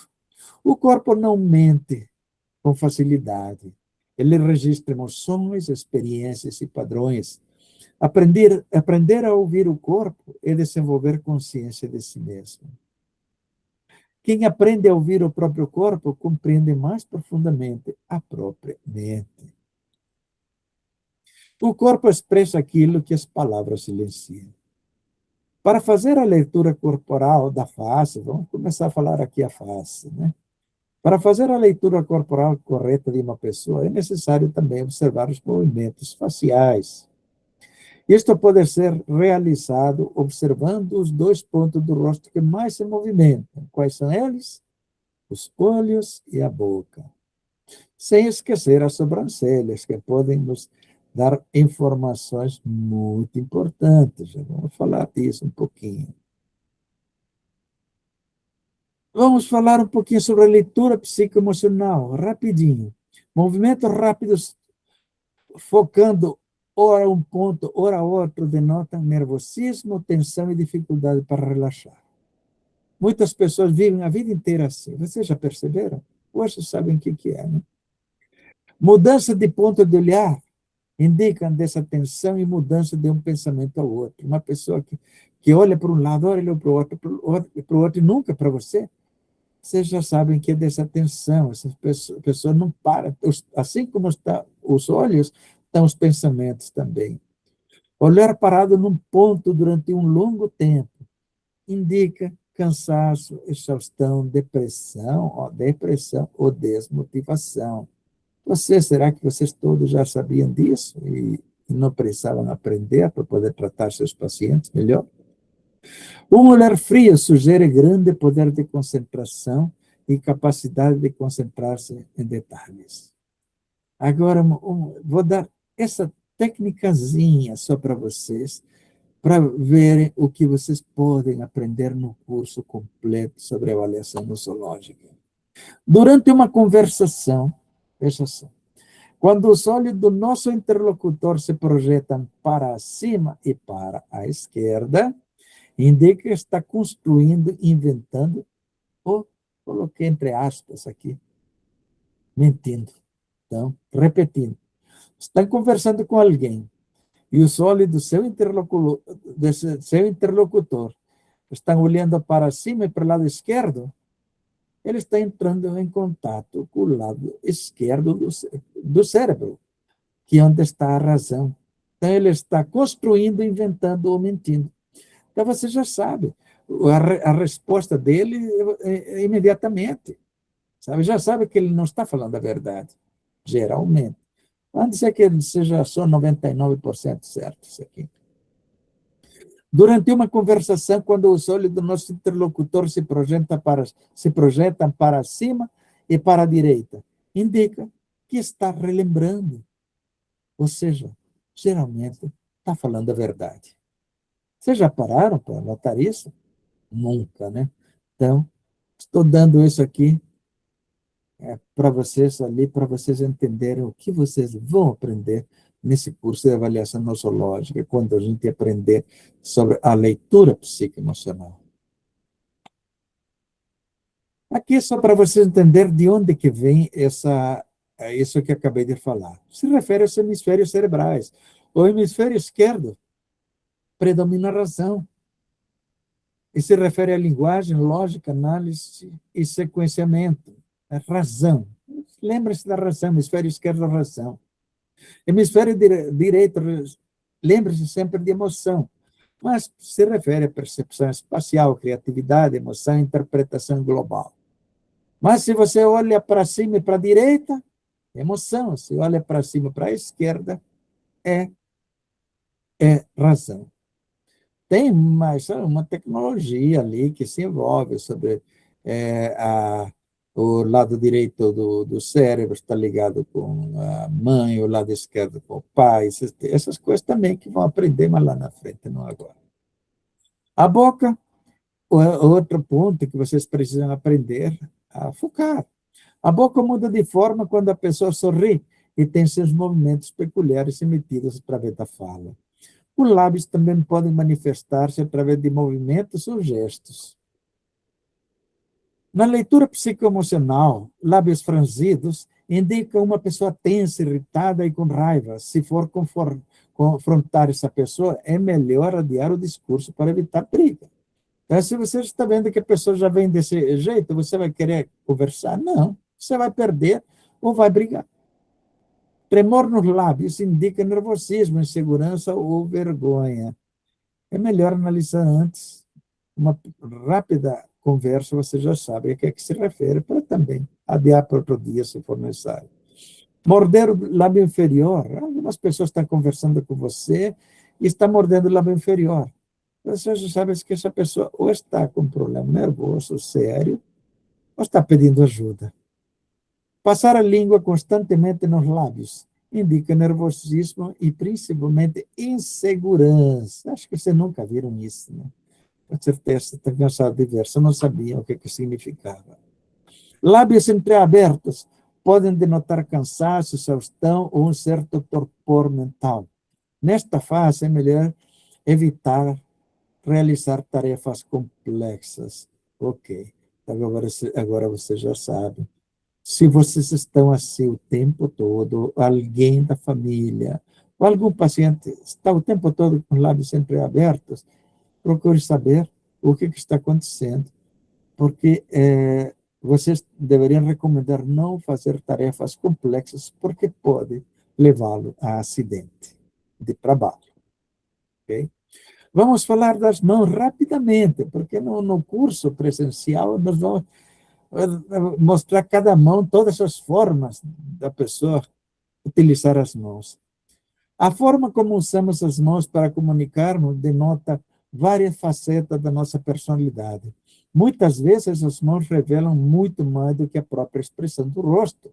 o corpo não mente com facilidade. Ele registra emoções, experiências e padrões. Aprender a ouvir o corpo é desenvolver consciência de si mesmo. Quem aprende a ouvir o próprio corpo compreende mais profundamente a própria mente. O corpo expressa aquilo que as palavras silenciam. Para fazer a leitura corporal da face, vamos começar a falar aqui a face, né? Para fazer a leitura corporal correta de uma pessoa, é necessário também observar os movimentos faciais. Isto pode ser realizado observando os 2 pontos do rosto que mais se movimentam. Quais são eles? Os olhos e a boca. Sem esquecer as sobrancelhas, que podem nos dar informações muito importantes. Já vamos falar disso um pouquinho. Vamos falar um pouquinho sobre a leitura psicoemocional, rapidinho. Movimentos rápidos, focando ora um ponto, ora outro, denotam nervosismo, tensão e dificuldade para relaxar. Muitas pessoas vivem a vida inteira assim. Vocês já perceberam? Hoje sabem o que é, né? Mudança de ponto de olhar indicam dessa tensão e mudança de um pensamento ao outro. Uma pessoa que olha para um lado, olha para o outro e nunca para você. Vocês já sabem que é dessa tensão, essa pessoa não para. Assim como estão os olhos, estão os pensamentos também. Olhar parado num ponto durante um longo tempo indica cansaço, exaustão, depressão ou desmotivação. Será que vocês todos já sabiam disso e não precisavam aprender para poder tratar seus pacientes melhor? Um olhar frio sugere grande poder de concentração e capacidade de concentrar-se em detalhes. Agora, vou dar essa técnicazinha só para vocês, para verem o que vocês podem aprender no curso completo sobre avaliação nossológica. Durante uma conversação, veja só, quando os olhos do nosso interlocutor se projetam para cima e para a esquerda, indica que está construindo, inventando ou coloquei entre aspas aqui, mentindo. Então, repetindo. Está conversando com alguém e os olhos do seu interlocutor estão olhando para cima e para o lado esquerdo, ele está entrando em contato com o lado esquerdo do cérebro, que é onde está a razão. Então, ele está construindo, inventando ou mentindo. Então, você já sabe a resposta dele imediatamente. Sabe? Já sabe que ele não está falando a verdade, geralmente. Vamos dizer que ele seja só 99% certo isso aqui. Durante uma conversação, quando os olhos do nosso interlocutor se projetam para cima e para a direita, indica que está relembrando. Ou seja, geralmente está falando a verdade. Vocês já pararam para notar isso? Nunca, né? Então, estou dando isso aqui para vocês ali, para vocês entenderem o que vocês vão aprender nesse curso de avaliação nosológica, quando a gente aprender sobre a leitura psicoemocional. Aqui é só para vocês entenderem de onde que vem isso que acabei de falar. Se refere aos hemisférios cerebrais. O hemisfério esquerdo predomina a razão, e se refere à linguagem, lógica, análise e sequenciamento. A razão. Lembre-se da razão, hemisfério esquerdo, razão. Hemisfério direito, lembre-se sempre de emoção, mas se refere à percepção espacial, criatividade, emoção, interpretação global. Mas se você olha para cima e para a direita, emoção. Se olha para cima e para a esquerda, é razão. Tem mais uma tecnologia ali que se envolve sobre o lado direito do cérebro está ligado com a mãe, o lado esquerdo com o pai, essas coisas também que vão aprender, mas lá na frente, não agora. A boca, outro ponto que vocês precisam aprender a focar. A boca muda de forma quando a pessoa sorri e tem seus movimentos peculiares emitidos através da fala. Os lábios também podem manifestar-se através de movimentos ou gestos. Na leitura psicoemocional, lábios franzidos indicam uma pessoa tensa, irritada e com raiva. Se for confrontar essa pessoa, é melhor adiar o discurso para evitar briga. Então, se você está vendo que a pessoa já vem desse jeito, você vai querer conversar? Não. Você vai perder ou vai brigar. Tremor nos lábios indica nervosismo, insegurança ou vergonha. É melhor analisar antes. Uma rápida conversa, você já sabe a que é que se refere, para também adiar para outro dia, se for necessário. Morder o lábio inferior. Algumas pessoas estão conversando com você e estão mordendo o lábio inferior. Você já sabe que essa pessoa ou está com um problema nervoso sério ou está pedindo ajuda. Passar a língua constantemente nos lábios indica nervosismo e principalmente insegurança. Acho que vocês nunca viram isso, né? Com certeza, está cansado de ver, você não sabia o que significava. Lábios entreabertos podem denotar cansaço, exaustão ou um certo torpor mental. Nesta fase, é melhor evitar realizar tarefas complexas. Ok, agora você já sabe. Se vocês estão assim o tempo todo, alguém da família, ou algum paciente está o tempo todo com os lábios entreabertos, procure saber o que está acontecendo, porque vocês deveriam recomendar não fazer tarefas complexas, porque pode levá-lo a acidente de trabalho. Okay? Vamos falar das mãos rapidamente, porque no curso presencial nós vamos mostrar cada mão, todas as formas da pessoa utilizar as mãos. A forma como usamos as mãos para comunicarmos denota várias facetas da nossa personalidade. Muitas vezes as mãos revelam muito mais do que a própria expressão do rosto.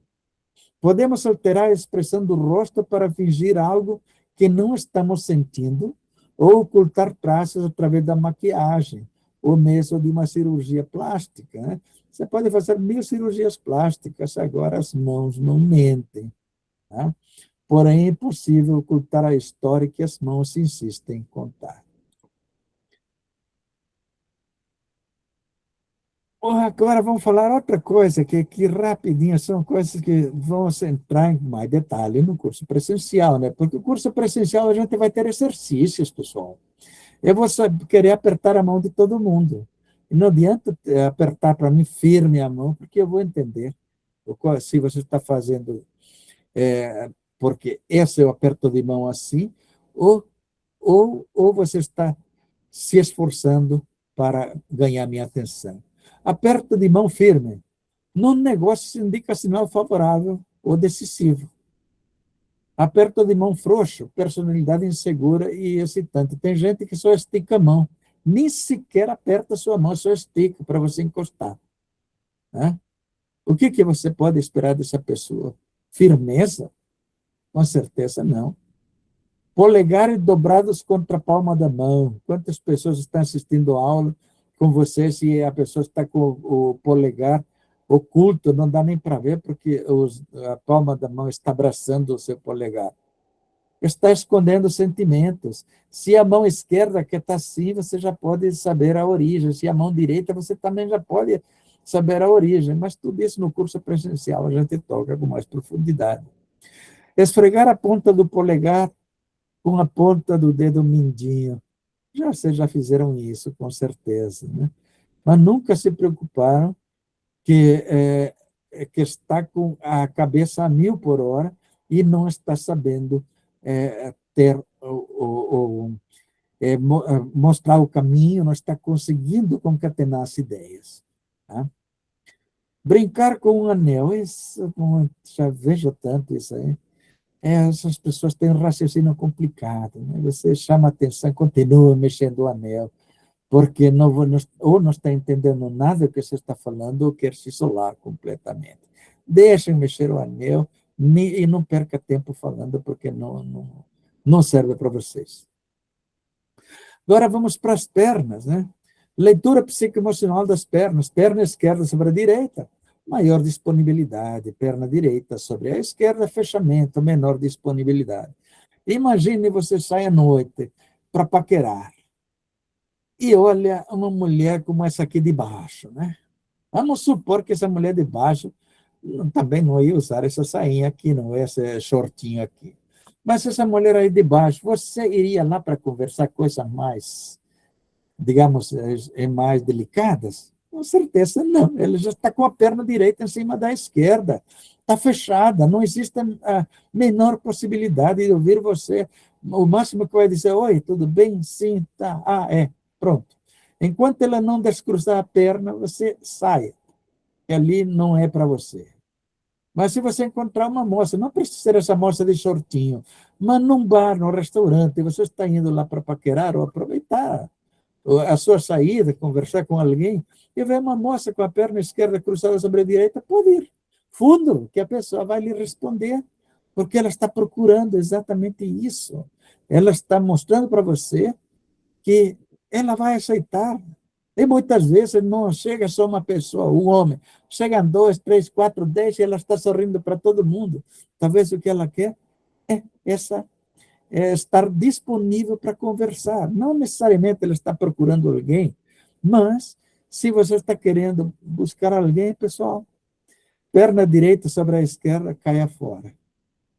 Podemos alterar a expressão do rosto para fingir algo que não estamos sentindo ou ocultar traços através da maquiagem ou mesmo de uma cirurgia plástica, né? Você pode fazer 1000 cirurgias plásticas, agora as mãos não mentem. Tá? Porém, é impossível ocultar a história que as mãos insistem em contar. Agora vamos falar outra coisa, que rapidinho, são coisas que vão entrar em mais detalhe no curso presencial, né? Porque o curso presencial a gente vai ter exercícios, pessoal. Eu vou querer apertar a mão de todo mundo. E não adianta apertar para mim firme a mão, porque eu vou entender se você está fazendo porque esse é o aperto de mão assim, ou, ou você está se esforçando para ganhar minha atenção. Aperto de mão firme. Num negócio indica sinal favorável ou decisivo. Aperto de mão frouxo, personalidade insegura e excitante. Tem gente que só estica a mão, nem sequer aperta a sua mão, só estica para você encostar. Né? O que você pode esperar dessa pessoa? Firmeza? Com certeza não. Polegares dobrados contra a palma da mão. Quantas pessoas estão assistindo a aula com você se a pessoa está com o polegar oculto, não dá nem para ver, porque a palma da mão está abraçando o seu polegar. Está escondendo sentimentos. Se a mão esquerda que está assim, você já pode saber a origem. Se a mão direita, você também já pode saber a origem. Mas tudo isso no curso presencial a gente toca com mais profundidade. Esfregar a ponta do polegar com a ponta do dedo mindinho. Vocês já fizeram isso, com certeza, né? Mas nunca se preocuparam que está com a cabeça a 1000 por hora e não está sabendo ter mostrar o caminho, não está conseguindo concatenar as ideias. Tá? Brincar com um anel, isso, já vejo tanto isso aí. Essas pessoas têm um raciocínio complicado. Né? Você chama atenção, continua mexendo o anel, porque ou não está entendendo nada do que você está falando, ou quer se isolar completamente. Deixem mexer o anel e não perca tempo falando, porque não serve para vocês. Agora vamos para as pernas, né? Leitura psicoemocional das pernas. Perna esquerda sobre a direita, maior disponibilidade. Perna direita sobre a esquerda, fechamento, menor disponibilidade. Imagine você sai à noite para paquerar e olha uma mulher como essa aqui de baixo, né? Vamos supor que essa mulher de baixo também não ia usar essa sainha aqui, não, esse shortinho aqui. Mas essa mulher aí de baixo, você iria lá para conversar coisas mais, digamos, mais delicadas? Com certeza não. Ela já está com a perna direita em cima da esquerda. Está fechada, não existe a menor possibilidade de ouvir você. O máximo que vai dizer, oi, tudo bem? Sim, tá. Ah, é. Pronto. Enquanto ela não descruzar a perna, você sai. Que ali não é para você. Mas se você encontrar uma moça, não precisa ser essa moça de shortinho, mas num bar, num restaurante, você está indo lá para paquerar ou aproveitar a sua saída, conversar com alguém, e vê uma moça com a perna esquerda cruzada sobre a direita, pode ir. Fundo, que a pessoa vai lhe responder, porque ela está procurando exatamente isso. Ela está mostrando para você que ela vai aceitar. E muitas vezes não chega só uma pessoa, um homem. Chegam 2, 3, 4, 10 e ela está sorrindo para todo mundo. Talvez o que ela quer é estar disponível para conversar. Não necessariamente ela está procurando alguém, mas se você está querendo buscar alguém, pessoal, perna direita sobre a esquerda, caia fora.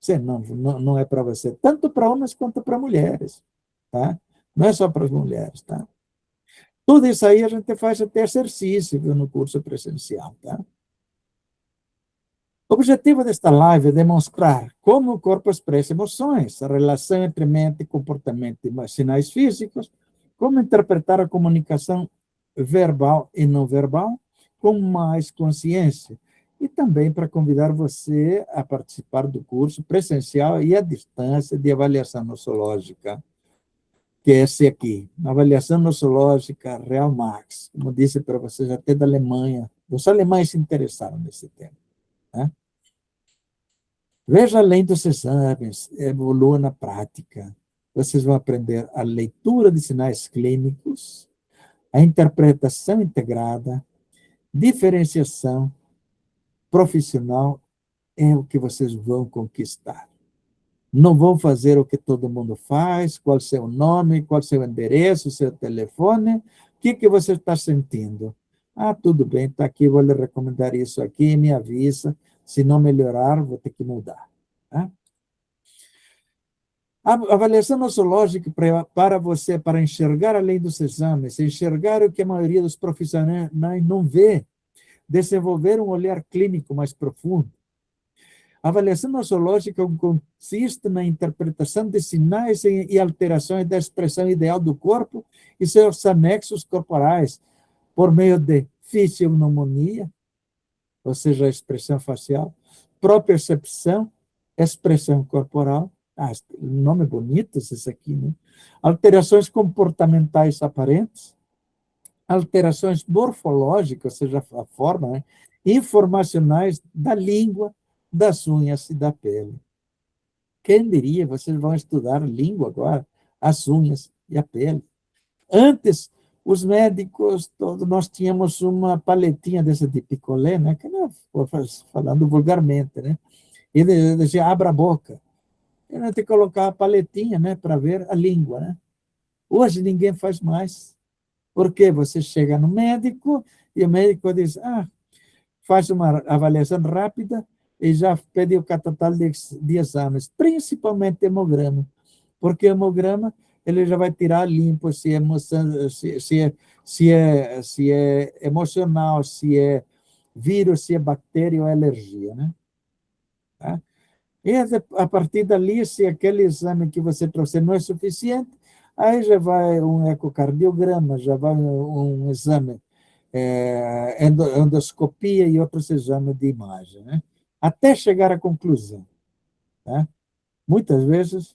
Você não é para você, tanto para homens quanto para mulheres. Tá? Não é só para as mulheres. Tá? Tudo isso aí a gente faz até exercício no curso presencial. Tá? O objetivo desta live é demonstrar como o corpo expressa emoções, a relação entre mente, comportamento e sinais físicos, como interpretar a comunicação verbal e não verbal com mais consciência. E também para convidar você a participar do curso presencial e à distância de avaliação nossológica, que é esse aqui, avaliação nossológica Real Max, como disse para vocês, até da Alemanha. Os alemães se interessaram nesse tema. Né? Veja além dos exames, evolua na prática. Vocês vão aprender a leitura de sinais clínicos, a interpretação integrada, diferenciação profissional é o que vocês vão conquistar. Não vão fazer o que todo mundo faz, qual seu nome, qual seu endereço, seu telefone, o que você está sentindo. Ah, tudo bem, está aqui, vou lhe recomendar isso aqui, me avisa. Se não melhorar, vou ter que mudar. Tá? A avaliação nossológica para você, para enxergar além dos exames, enxergar o que a maioria dos profissionais não vê, desenvolver um olhar clínico mais profundo. A avaliação nossológica consiste na interpretação de sinais e alterações da expressão ideal do corpo e seus anexos corporais, por meio de fisionomia, ou seja, a expressão facial, propriocepção, expressão corporal, nome bonito esse aqui, né? Alterações comportamentais aparentes, alterações morfológicas, ou seja, a forma, né? Informacionais da língua, das unhas e da pele. Quem diria, vocês vão estudar língua agora, as unhas e a pele. Antes, os médicos, todos nós tínhamos uma paletinha dessa de picolé, né? Que não, falando vulgarmente, né? E dizia, abra a boca. E nós temos que colocar a paletinha, né? Para ver a língua, né? Hoje ninguém faz mais. Porque você chega no médico e o médico diz, faz uma avaliação rápida e já pede o catatal de exames, principalmente hemograma, porque o hemograma ele já vai tirar limpo se é, se é emocional, se é vírus, se é bactéria ou alergia, né? Tá? E a partir dali, se aquele exame que você trouxe não é suficiente, aí já vai um ecocardiograma, já vai um exame, endoscopia e outros exames de imagem, né? Até chegar à conclusão. Tá? Muitas vezes,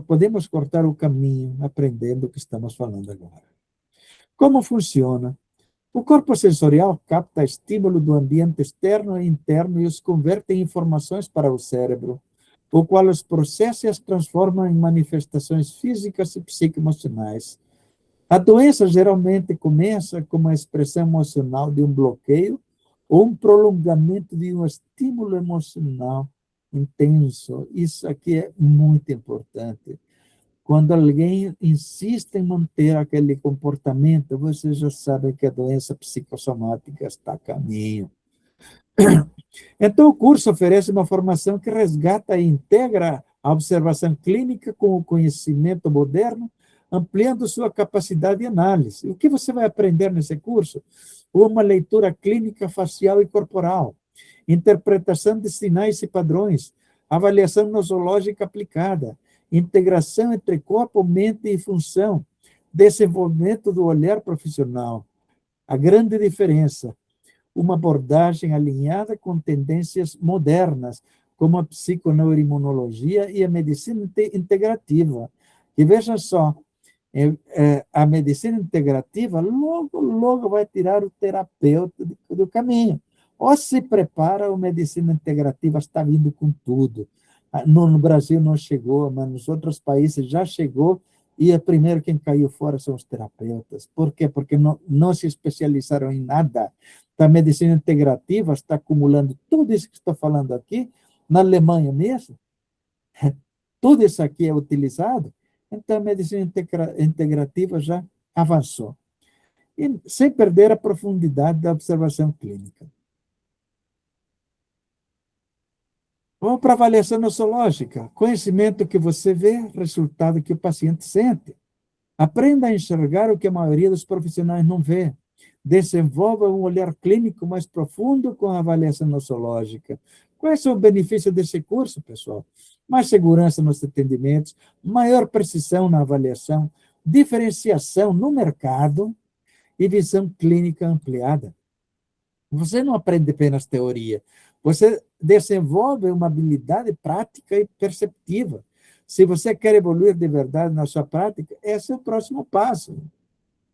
podemos cortar o caminho aprendendo o que estamos falando agora. Como funciona? O corpo sensorial capta estímulo do ambiente externo e interno e os converte em informações para o cérebro, o qual os processa e as transforma em manifestações físicas e psicoemocionais. A doença geralmente começa com uma expressão emocional de um bloqueio ou um prolongamento de um estímulo emocional intenso. Isso aqui é muito importante. Quando alguém insiste em manter aquele comportamento, você já sabe que a doença psicossomática está a caminho. Então, o curso oferece uma formação que resgata e integra a observação clínica com o conhecimento moderno, ampliando sua capacidade de análise. O que você vai aprender nesse curso? Uma leitura clínica facial e corporal, interpretação de sinais e padrões, avaliação nosológica aplicada, integração entre corpo, mente e função, desenvolvimento do olhar profissional. A grande diferença, uma abordagem alinhada com tendências modernas, como a psiconeuroimunologia e a medicina integrativa. E veja só, a medicina integrativa logo vai tirar o terapeuta do caminho. Ou se prepara, a medicina integrativa está vindo com tudo. No Brasil não chegou, mas nos outros países já chegou, e primeiro quem caiu fora são os terapeutas. Por quê? Porque não se especializaram em nada. Então, a medicina integrativa está acumulando tudo isso que estou falando aqui, na Alemanha mesmo, tudo isso aqui é utilizado, então a medicina integrativa já avançou. E sem perder a profundidade da observação clínica. Vamos para a avaliação nossológica. Conhecimento que você vê, resultado que o paciente sente. Aprenda a enxergar o que a maioria dos profissionais não vê. Desenvolva um olhar clínico mais profundo com a avaliação nossológica. Qual é o benefício desse curso, pessoal? Mais segurança nos atendimentos, maior precisão na avaliação, diferenciação no mercado e visão clínica ampliada. Você não aprende apenas teoria, você desenvolve uma habilidade prática e perceptiva. Se você quer evoluir de verdade na sua prática, esse é o próximo passo.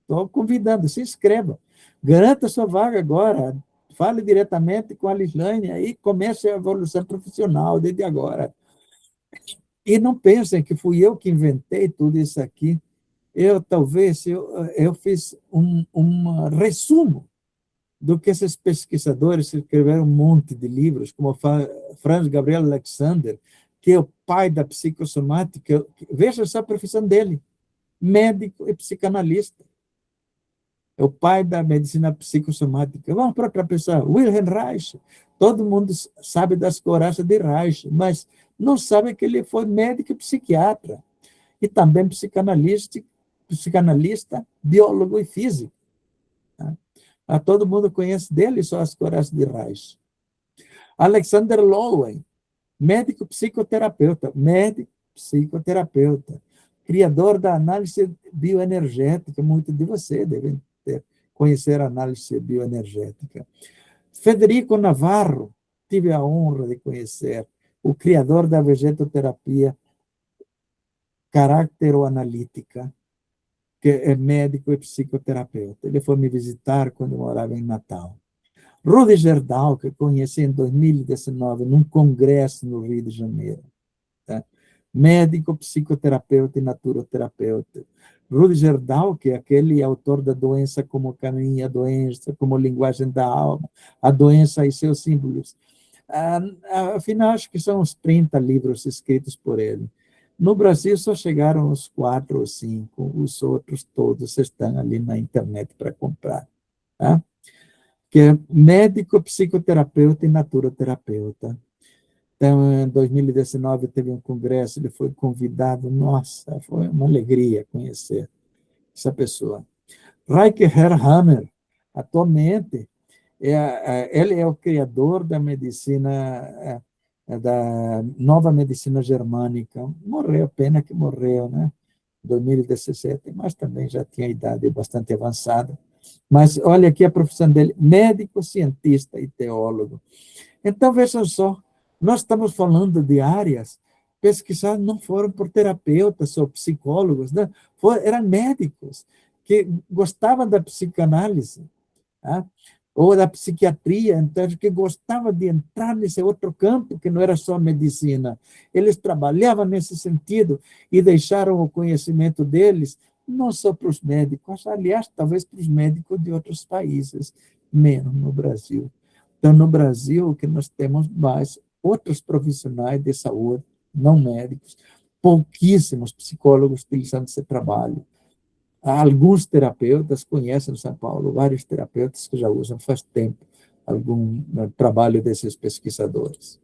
Estou convidando, se inscreva. Garanta sua vaga agora. Fale diretamente com a Lislane e comece a evolução profissional desde agora. E não pensem que fui eu que inventei tudo isso aqui. Eu fiz um resumo do que esses pesquisadores escreveram um monte de livros, como Franz Gabriel Alexander, que é o pai da psicossomática. Veja só a profissão dele, médico e psicanalista. é o pai da medicina psicossomática. Vamos para outra pessoa, Wilhelm Reich. Todo mundo sabe das couraças de Reich, mas não sabe que ele foi médico e psiquiatra, e também psicanalista, biólogo e físico. Todo mundo conhece dele só as couraças de Reich. Alexander Lowen, médico psicoterapeuta, criador da análise bioenergética. Muitos de vocês devem conhecer a análise bioenergética. Federico Navarro, tive a honra de conhecer, o criador da vegetoterapia caracteroanalítica, que é médico e psicoterapeuta. Ele foi me visitar quando eu morava em Natal. Rudi Gerdau, que eu conheci em 2019, num congresso no Rio de Janeiro. Tá? Médico, psicoterapeuta e naturoterapeuta. Rudi Gerdau, que é aquele autor da Doença como Caminho, a Doença como Linguagem da Alma, a Doença e seus Símbolos. Afinal, acho que são uns 30 livros escritos por ele. No Brasil, só chegaram uns 4 ou 5, os outros todos estão ali na internet para comprar. Tá? Que é médico, psicoterapeuta e naturoterapeuta. Então, em 2019, teve um congresso, ele foi convidado. Nossa, foi uma alegria conhecer essa pessoa. Reicher Hammer, atualmente, ele é o criador da medicina, da nova medicina germânica. Morreu, pena que morreu, né? Em 2017, mas também já tinha idade bastante avançada. Mas olha aqui a profissão dele, médico, cientista e teólogo. Então, vejam só, nós estamos falando de áreas pesquisadas, não foram por terapeutas ou psicólogos, né? Eram médicos que gostavam da psicanálise, tá? Ou da psiquiatria, então, que gostavam de entrar nesse outro campo, que não era só medicina. Eles trabalhavam nesse sentido e deixaram o conhecimento deles não só para os médicos, aliás, talvez para os médicos de outros países, menos no Brasil. Então, no Brasil, o que nós temos mais outros profissionais de saúde, não médicos, pouquíssimos psicólogos utilizando esse trabalho. Alguns terapeutas conhecem no São Paulo, vários terapeutas que já usam faz tempo algum trabalho desses pesquisadores.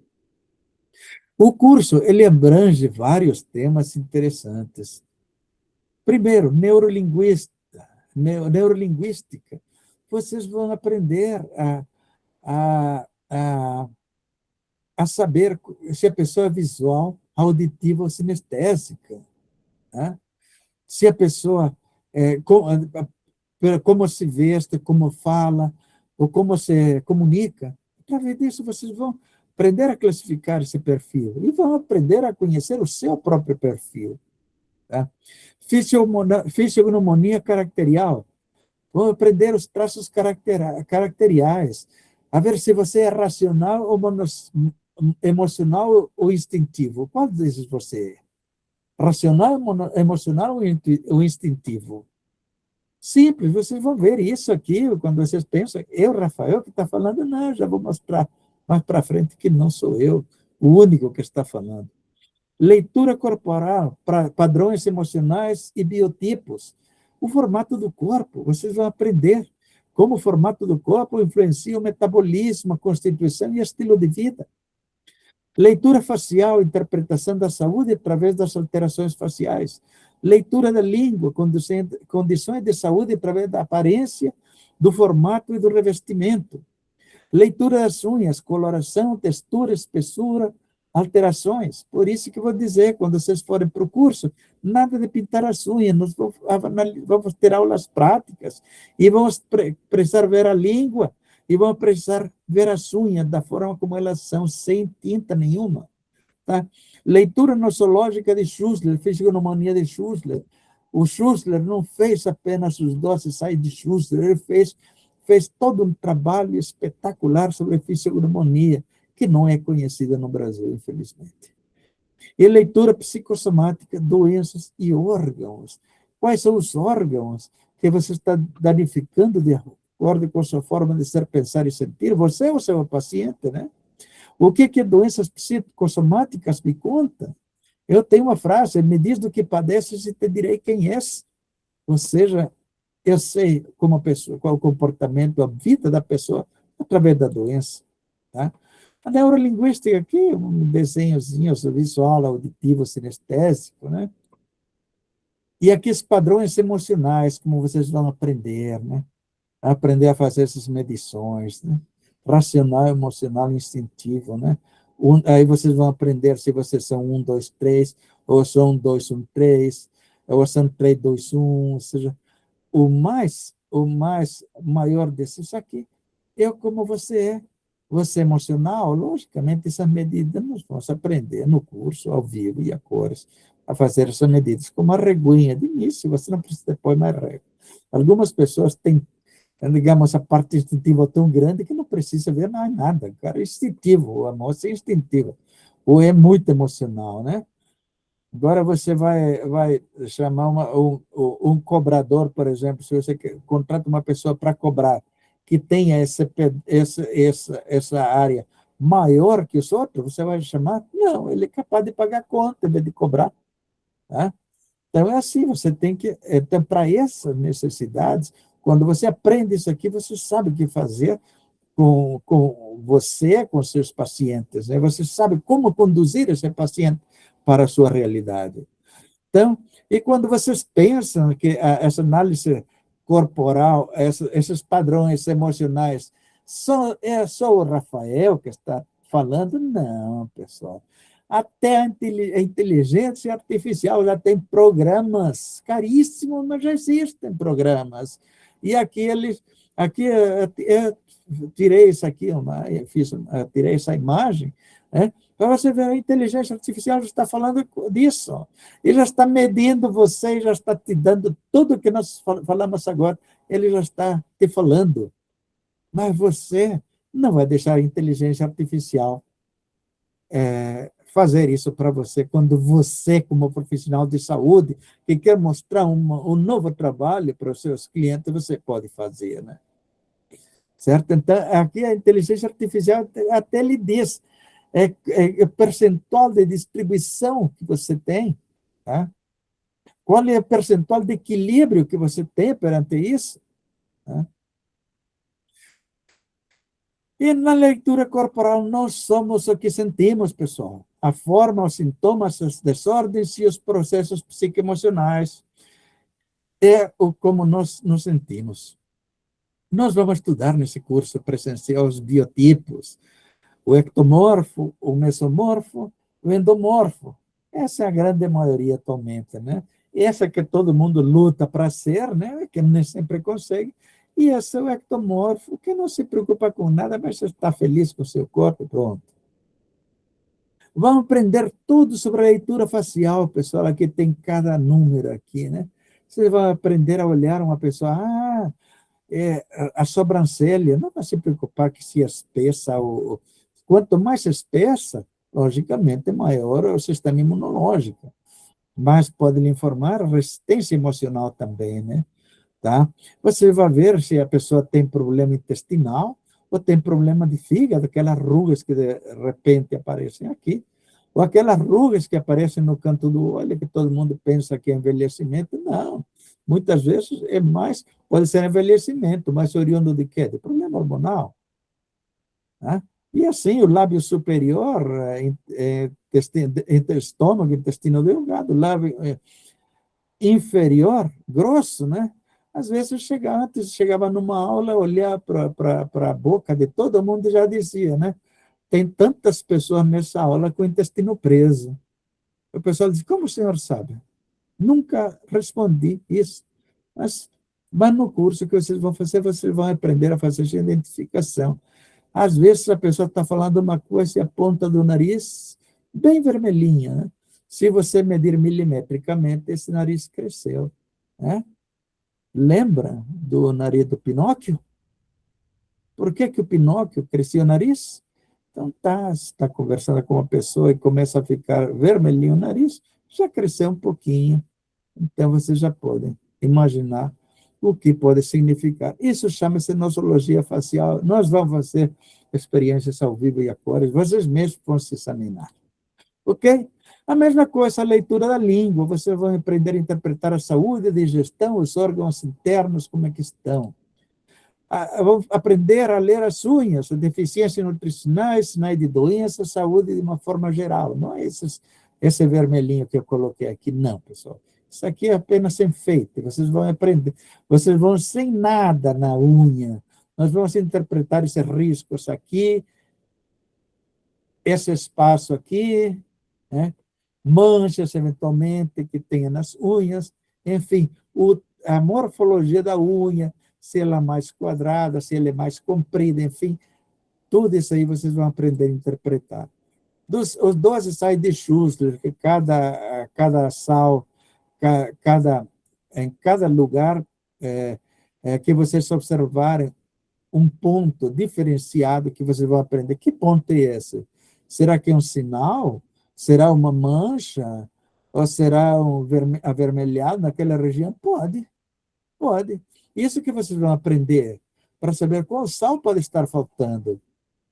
O curso, ele abrange vários temas interessantes. Primeiro, neurolinguística. Vocês vão aprender a saber se a pessoa é visual, auditiva ou sinestésica. Né? Se a pessoa, como se veste, como fala, ou como se comunica. Através disso, vocês vão aprender a classificar esse perfil e vão aprender a conhecer o seu próprio perfil. Tá? Fisiognomonia caracterial. Vão aprender os traços caracteriais, a ver se você é racional ou emocional ou instintivo. Qual desses você é? Racional, emocional ou instintivo? Simples, vocês vão ver isso aqui, quando vocês pensam, Rafael, que está falando, não, já vou mostrar mais para frente que não sou eu o único que está falando. Leitura corporal, padrões emocionais e biotipos. O formato do corpo, vocês vão aprender como o formato do corpo influencia o metabolismo, a constituição e o estilo de vida. Leitura facial, interpretação da saúde através das alterações faciais. Leitura da língua, condições de saúde através da aparência, do formato e do revestimento. Leitura das unhas, coloração, textura, espessura, alterações. Por isso que eu vou dizer, quando vocês forem para o curso, nada de pintar as unhas, nós vamos ter aulas práticas e vamos precisar ver a língua e vamos precisar ver as unhas da forma como elas são, sem tinta nenhuma. Tá? Leitura nosológica de Schussler, fisiognomonia de Schussler. O Schussler não fez apenas os doces sai de Schussler, ele fez todo um trabalho espetacular sobre fisiognomonia, que não é conhecida no Brasil, infelizmente. E leitura psicossomática, doenças e órgãos. Quais são os órgãos que você está danificando de acordo com a sua forma de ser, pensar e sentir? Você é o seu paciente, né? O que doenças psicossomáticas me contam? Eu tenho uma frase, me diz do que padeces e te direi quem és. Ou seja, eu sei como a pessoa, qual é o comportamento, a vida da pessoa, através da doença. Tá? A neurolinguística aqui, um desenhozinho visual, auditivo, sinestésico, né? E aqui os padrões emocionais, como vocês vão aprender, né? Aprender a fazer essas medições, né? Racional, emocional, instintivo, né? Aí vocês vão aprender se vocês são 1, 2, 3, ou são 1, 2, 1, 3, ou são 3, 2, 1, ou seja, o mais maior desses aqui é como você é. Você é emocional, logicamente, essas medidas nós vamos aprender no curso, ao vivo e a cores, a fazer essas medidas, como a reguinha de início, você não precisa pôr mais régua. Algumas pessoas têm, digamos, a parte instintiva tão grande que não precisa ver mais nada, cara, é instintivo, o amor é instintivo, ou é muito emocional, né? Agora você vai chamar um cobrador, por exemplo, se você contrata uma pessoa para cobrar, que tenha essa área maior que os outros, você vai chamar? Não, ele é capaz de pagar conta em vez de cobrar. Tá? Então, é assim, você tem que... Então, para essas necessidades, quando você aprende isso aqui, você sabe o que fazer com você, com seus pacientes. Né? Você sabe como conduzir esse paciente para a sua realidade. Então, e quando vocês pensam que essa análise corporal, esses padrões emocionais, é só o Rafael que está falando? Não, pessoal. Até a inteligência artificial já tem programas caríssimos, mas já existem programas. E aqui eu tirei isso aqui, tirei essa imagem, né? Para você ver, a inteligência artificial já está falando disso. Ele já está medindo você, já está te dando tudo o que nós falamos agora, ele já está te falando. Mas você não vai deixar a inteligência artificial fazer isso para você, quando você, como profissional de saúde, que quer mostrar um novo trabalho para os seus clientes, você pode fazer, né? Certo? Então, aqui a inteligência artificial até lhe diz o percentual de distribuição que você tem, tá? Qual é o percentual de equilíbrio que você tem perante isso? Tá? E na leitura corporal, nós somos o que sentimos, pessoal. A forma, os sintomas, as desordens e os processos psicoemocionais é como nós nos sentimos. Nós vamos estudar nesse curso presencial os biotipos, o ectomorfo, o mesomorfo, o endomorfo. Essa é a grande maioria atualmente, né? Essa que todo mundo luta para ser, né? Que nem sempre consegue. E esse é o ectomorfo, que não se preocupa com nada, mas está feliz com o seu corpo, pronto. Vamos aprender tudo sobre a leitura facial, pessoal. Aqui tem cada número aqui, né? Você vai aprender a olhar uma pessoa, a sobrancelha, não vai se preocupar que se espessa, quanto mais espessa, logicamente, maior o sistema imunológico. Mas pode lhe informar a resistência emocional também, né? Tá? Você vai ver se a pessoa tem problema intestinal ou tem problema de fígado, aquelas rugas que de repente aparecem aqui, ou aquelas rugas que aparecem no canto do olho, que todo mundo pensa que é envelhecimento. Não. Muitas vezes pode ser envelhecimento, mas oriundo de quê? De problema hormonal. Tá? E assim, o lábio superior, estômago, intestino delgado, lábio inferior, grosso, né? Às vezes antes chegava numa aula, olhar para a boca de todo mundo e já dizia, né? Tem tantas pessoas nessa aula com o intestino preso. O pessoal diz, como o senhor sabe? Nunca respondi isso. Mas no curso que vocês vão fazer, vocês vão aprender a fazer essa identificação. Às vezes a pessoa está falando uma coisa e a ponta do nariz bem vermelhinha, né? Se você medir milimetricamente, esse nariz cresceu, né? Lembra do nariz do Pinóquio? Por que o Pinóquio crescia o nariz? Então, está conversando com uma pessoa e começa a ficar vermelhinho o nariz, já cresceu um pouquinho. Então, vocês já podem imaginar o que pode significar. Isso chama-se nosologia facial. Nós vamos fazer experiências ao vivo e a cores, vocês mesmos vão se examinar. Ok? A mesma coisa, a leitura da língua. Vocês vão aprender a interpretar a saúde, a digestão, os órgãos internos, como é que estão. Vão aprender a ler as unhas, deficiências nutricionais, sinais de doença, saúde de uma forma geral. Não é esse vermelhinho que eu coloquei aqui, não, pessoal. Isso aqui é apenas enfeite. Vocês vão aprender. Vocês vão sem nada na unha. Nós vamos interpretar esses riscos aqui, esse espaço aqui, né? Manchas, eventualmente, que tenha nas unhas, enfim, a morfologia da unha, se ela é mais quadrada, se ela é mais comprida, enfim, tudo isso aí vocês vão aprender a interpretar. Os 12 sais de Schuster, que cada sal, em cada lugar que vocês observarem, um ponto diferenciado que vocês vão aprender. Que ponto é esse? Será que é um sinal? Será uma mancha? Ou será um avermelhado naquela região? Pode, pode. Isso que vocês vão aprender para saber qual sal pode estar faltando.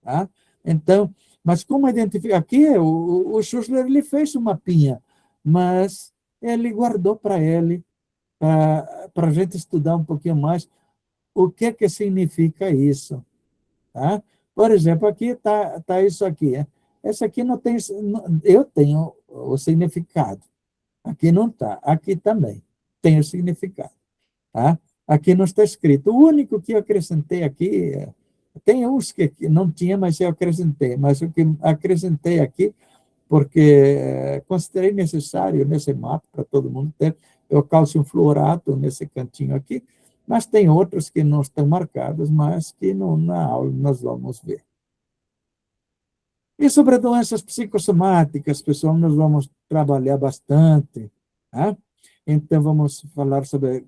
Tá? Então, mas como identificar? Aqui, o Schussler, ele fez um mapinha, mas ele guardou para ele, para a gente estudar um pouquinho mais o que significa isso. Tá? Por exemplo, aqui está isso aqui. Essa aqui não tem... Eu tenho o significado. Aqui não está. Aqui também tem o significado. Tá? Aqui não está escrito. O único que eu acrescentei aqui... Tem uns que não tinha, mas eu acrescentei. Mas o que acrescentei aqui, porque considerei necessário nesse mapa, para todo mundo ter, é o cálcio fluorato nesse cantinho aqui, mas tem outros que não estão marcados, mas que na aula nós vamos ver. E sobre doenças psicossomáticas, pessoal, nós vamos trabalhar bastante. Tá? Então, vamos falar sobre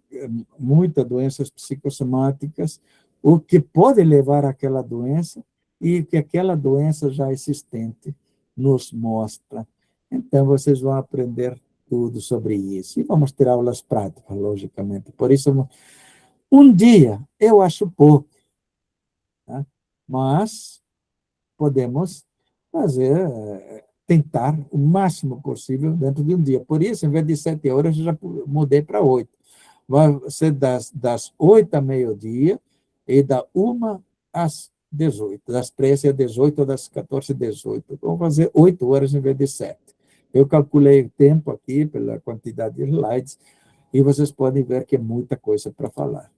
muitas doenças psicossomáticas, o que pode levar àquela doença e o que aquela doença já existente nos mostra. Então, vocês vão aprender tudo sobre isso. E vamos ter aulas práticas, logicamente. Por isso, um dia, eu acho pouco, tá? Mas podemos fazer, tentar o máximo possível dentro de um dia. Por isso, em vez de 7 horas, eu já mudei para 8. Vai ser das 8 a meio-dia e da 1 às 18, das 13 às 18 ou das 14 às 18. Vamos fazer 8 horas em vez de 7. Eu calculei o tempo aqui pela quantidade de slides e vocês podem ver que é muita coisa para falar.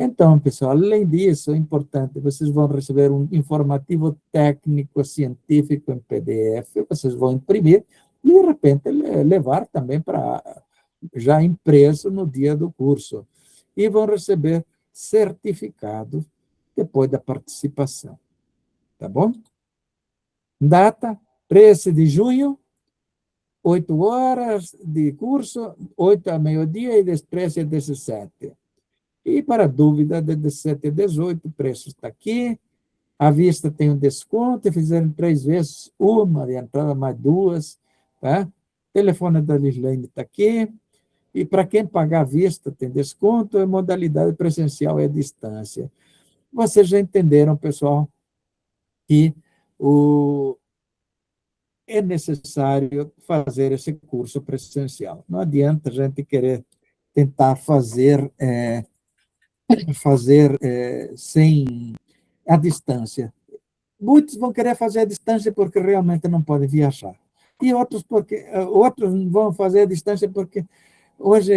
Então, pessoal, além disso, é importante, vocês vão receber um informativo técnico científico em PDF, vocês vão imprimir e, de repente, levar também para já impresso no dia do curso. E vão receber certificado depois da participação. Tá bom? Data, 13 de junho, 8 horas de curso, 8 a meio-dia e das 13 às 17. E, para dúvida, de 17 a 18, o preço está aqui. À vista tem um desconto, fizeram 3 vezes, uma de entrada, mais 2. Tá? O telefone da Lislane está aqui. E, para quem pagar à vista, tem desconto, a modalidade presencial é à distância. Vocês já entenderam, pessoal, que é necessário fazer esse curso presencial. Não adianta a gente querer tentar fazer sem a distância. Muitos vão querer fazer a distância porque realmente não podem viajar. E outros vão fazer a distância porque hoje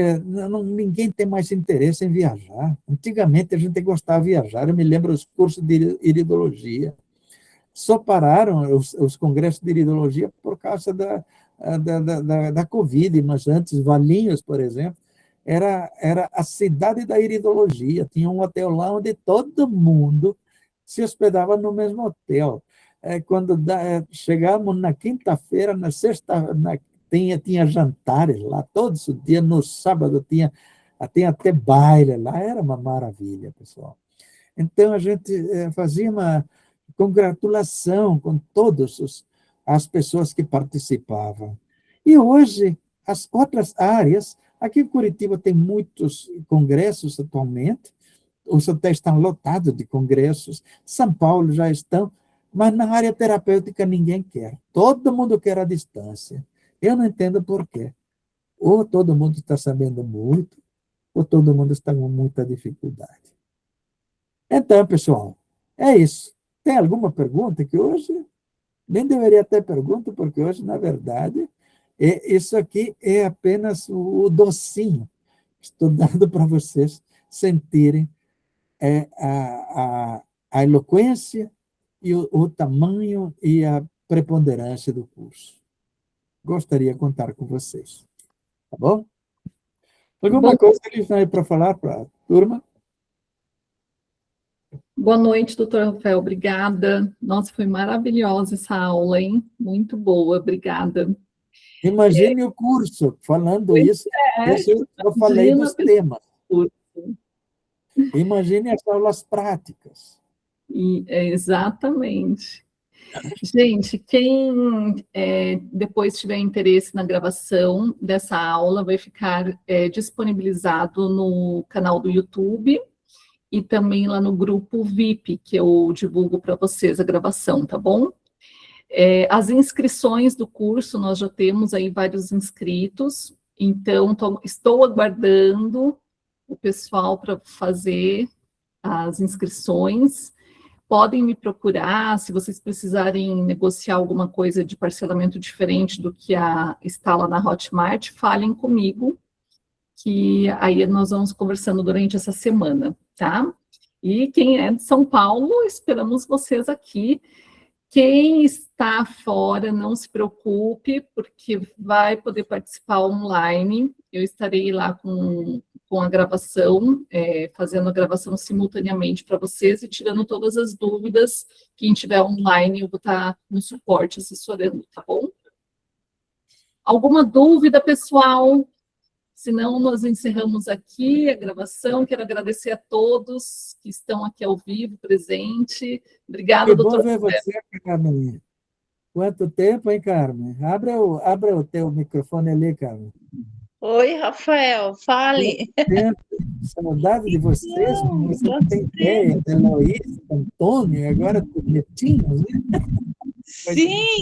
ninguém tem mais interesse em viajar. Antigamente a gente gostava de viajar. Eu me lembro dos cursos de iridologia. Só pararam os congressos de iridologia por causa da Covid, mas antes, Valinhos, por exemplo, era a cidade da iridologia. Tinha um hotel lá onde todo mundo se hospedava no mesmo hotel. Quando chegávamos na quinta-feira, na sexta, tinha jantares lá, todos os dias, no sábado tinha até baile lá, era uma maravilha, pessoal. Então, a gente fazia uma congratulação com todas as pessoas que participavam. E hoje, as outras áreas, aqui em Curitiba tem muitos congressos atualmente, os hotéis estão lotados de congressos, São Paulo já estão, mas na área terapêutica ninguém quer, todo mundo quer a distância. Eu não entendo por quê. Ou todo mundo está sabendo muito, ou todo mundo está com muita dificuldade. Então, pessoal, é isso. Tem alguma pergunta que hoje nem deveria ter pergunta, porque hoje, na verdade, isso aqui é apenas o docinho. Estou dando para vocês sentirem a eloquência e o tamanho e a preponderância do curso. Gostaria de contar com vocês. Tá bom? Alguma coisa que eles têm para falar para a turma? Boa noite, doutor Rafael, obrigada. Nossa, foi maravilhosa essa aula, hein? Muito boa, obrigada. Imagine o curso, falando isso, eu falei dos temas. Imagine as aulas práticas. Exatamente. Gente, quem depois tiver interesse na gravação dessa aula, vai ficar disponibilizado no canal do YouTube e também lá no grupo VIP, que eu divulgo para vocês a gravação, tá bom? As inscrições do curso, nós já temos aí vários inscritos, então estou aguardando o pessoal para fazer as inscrições. Podem me procurar, se vocês precisarem negociar alguma coisa de parcelamento diferente do que está lá na Hotmart, falem comigo, que aí nós vamos conversando durante essa semana, tá? E quem é de São Paulo, esperamos vocês aqui. Quem está fora, não se preocupe, porque vai poder participar online. Eu estarei lá com a gravação, fazendo a gravação simultaneamente para vocês e tirando todas as dúvidas. Quem estiver online, eu vou estar no suporte assessorando, tá bom? Alguma dúvida, pessoal? Senão, nós encerramos aqui a gravação. Quero agradecer a todos que estão aqui ao vivo, presente. Obrigada, doutora. Que bom ver você, Carmen. Quanto tempo, hein, Carmen? Abra o teu microfone ali, Carmen. Oi, Rafael, fale. Saudade de vocês, você não tem ideia, de Heloísa, Antônio, agora com netinhos, né? Sim!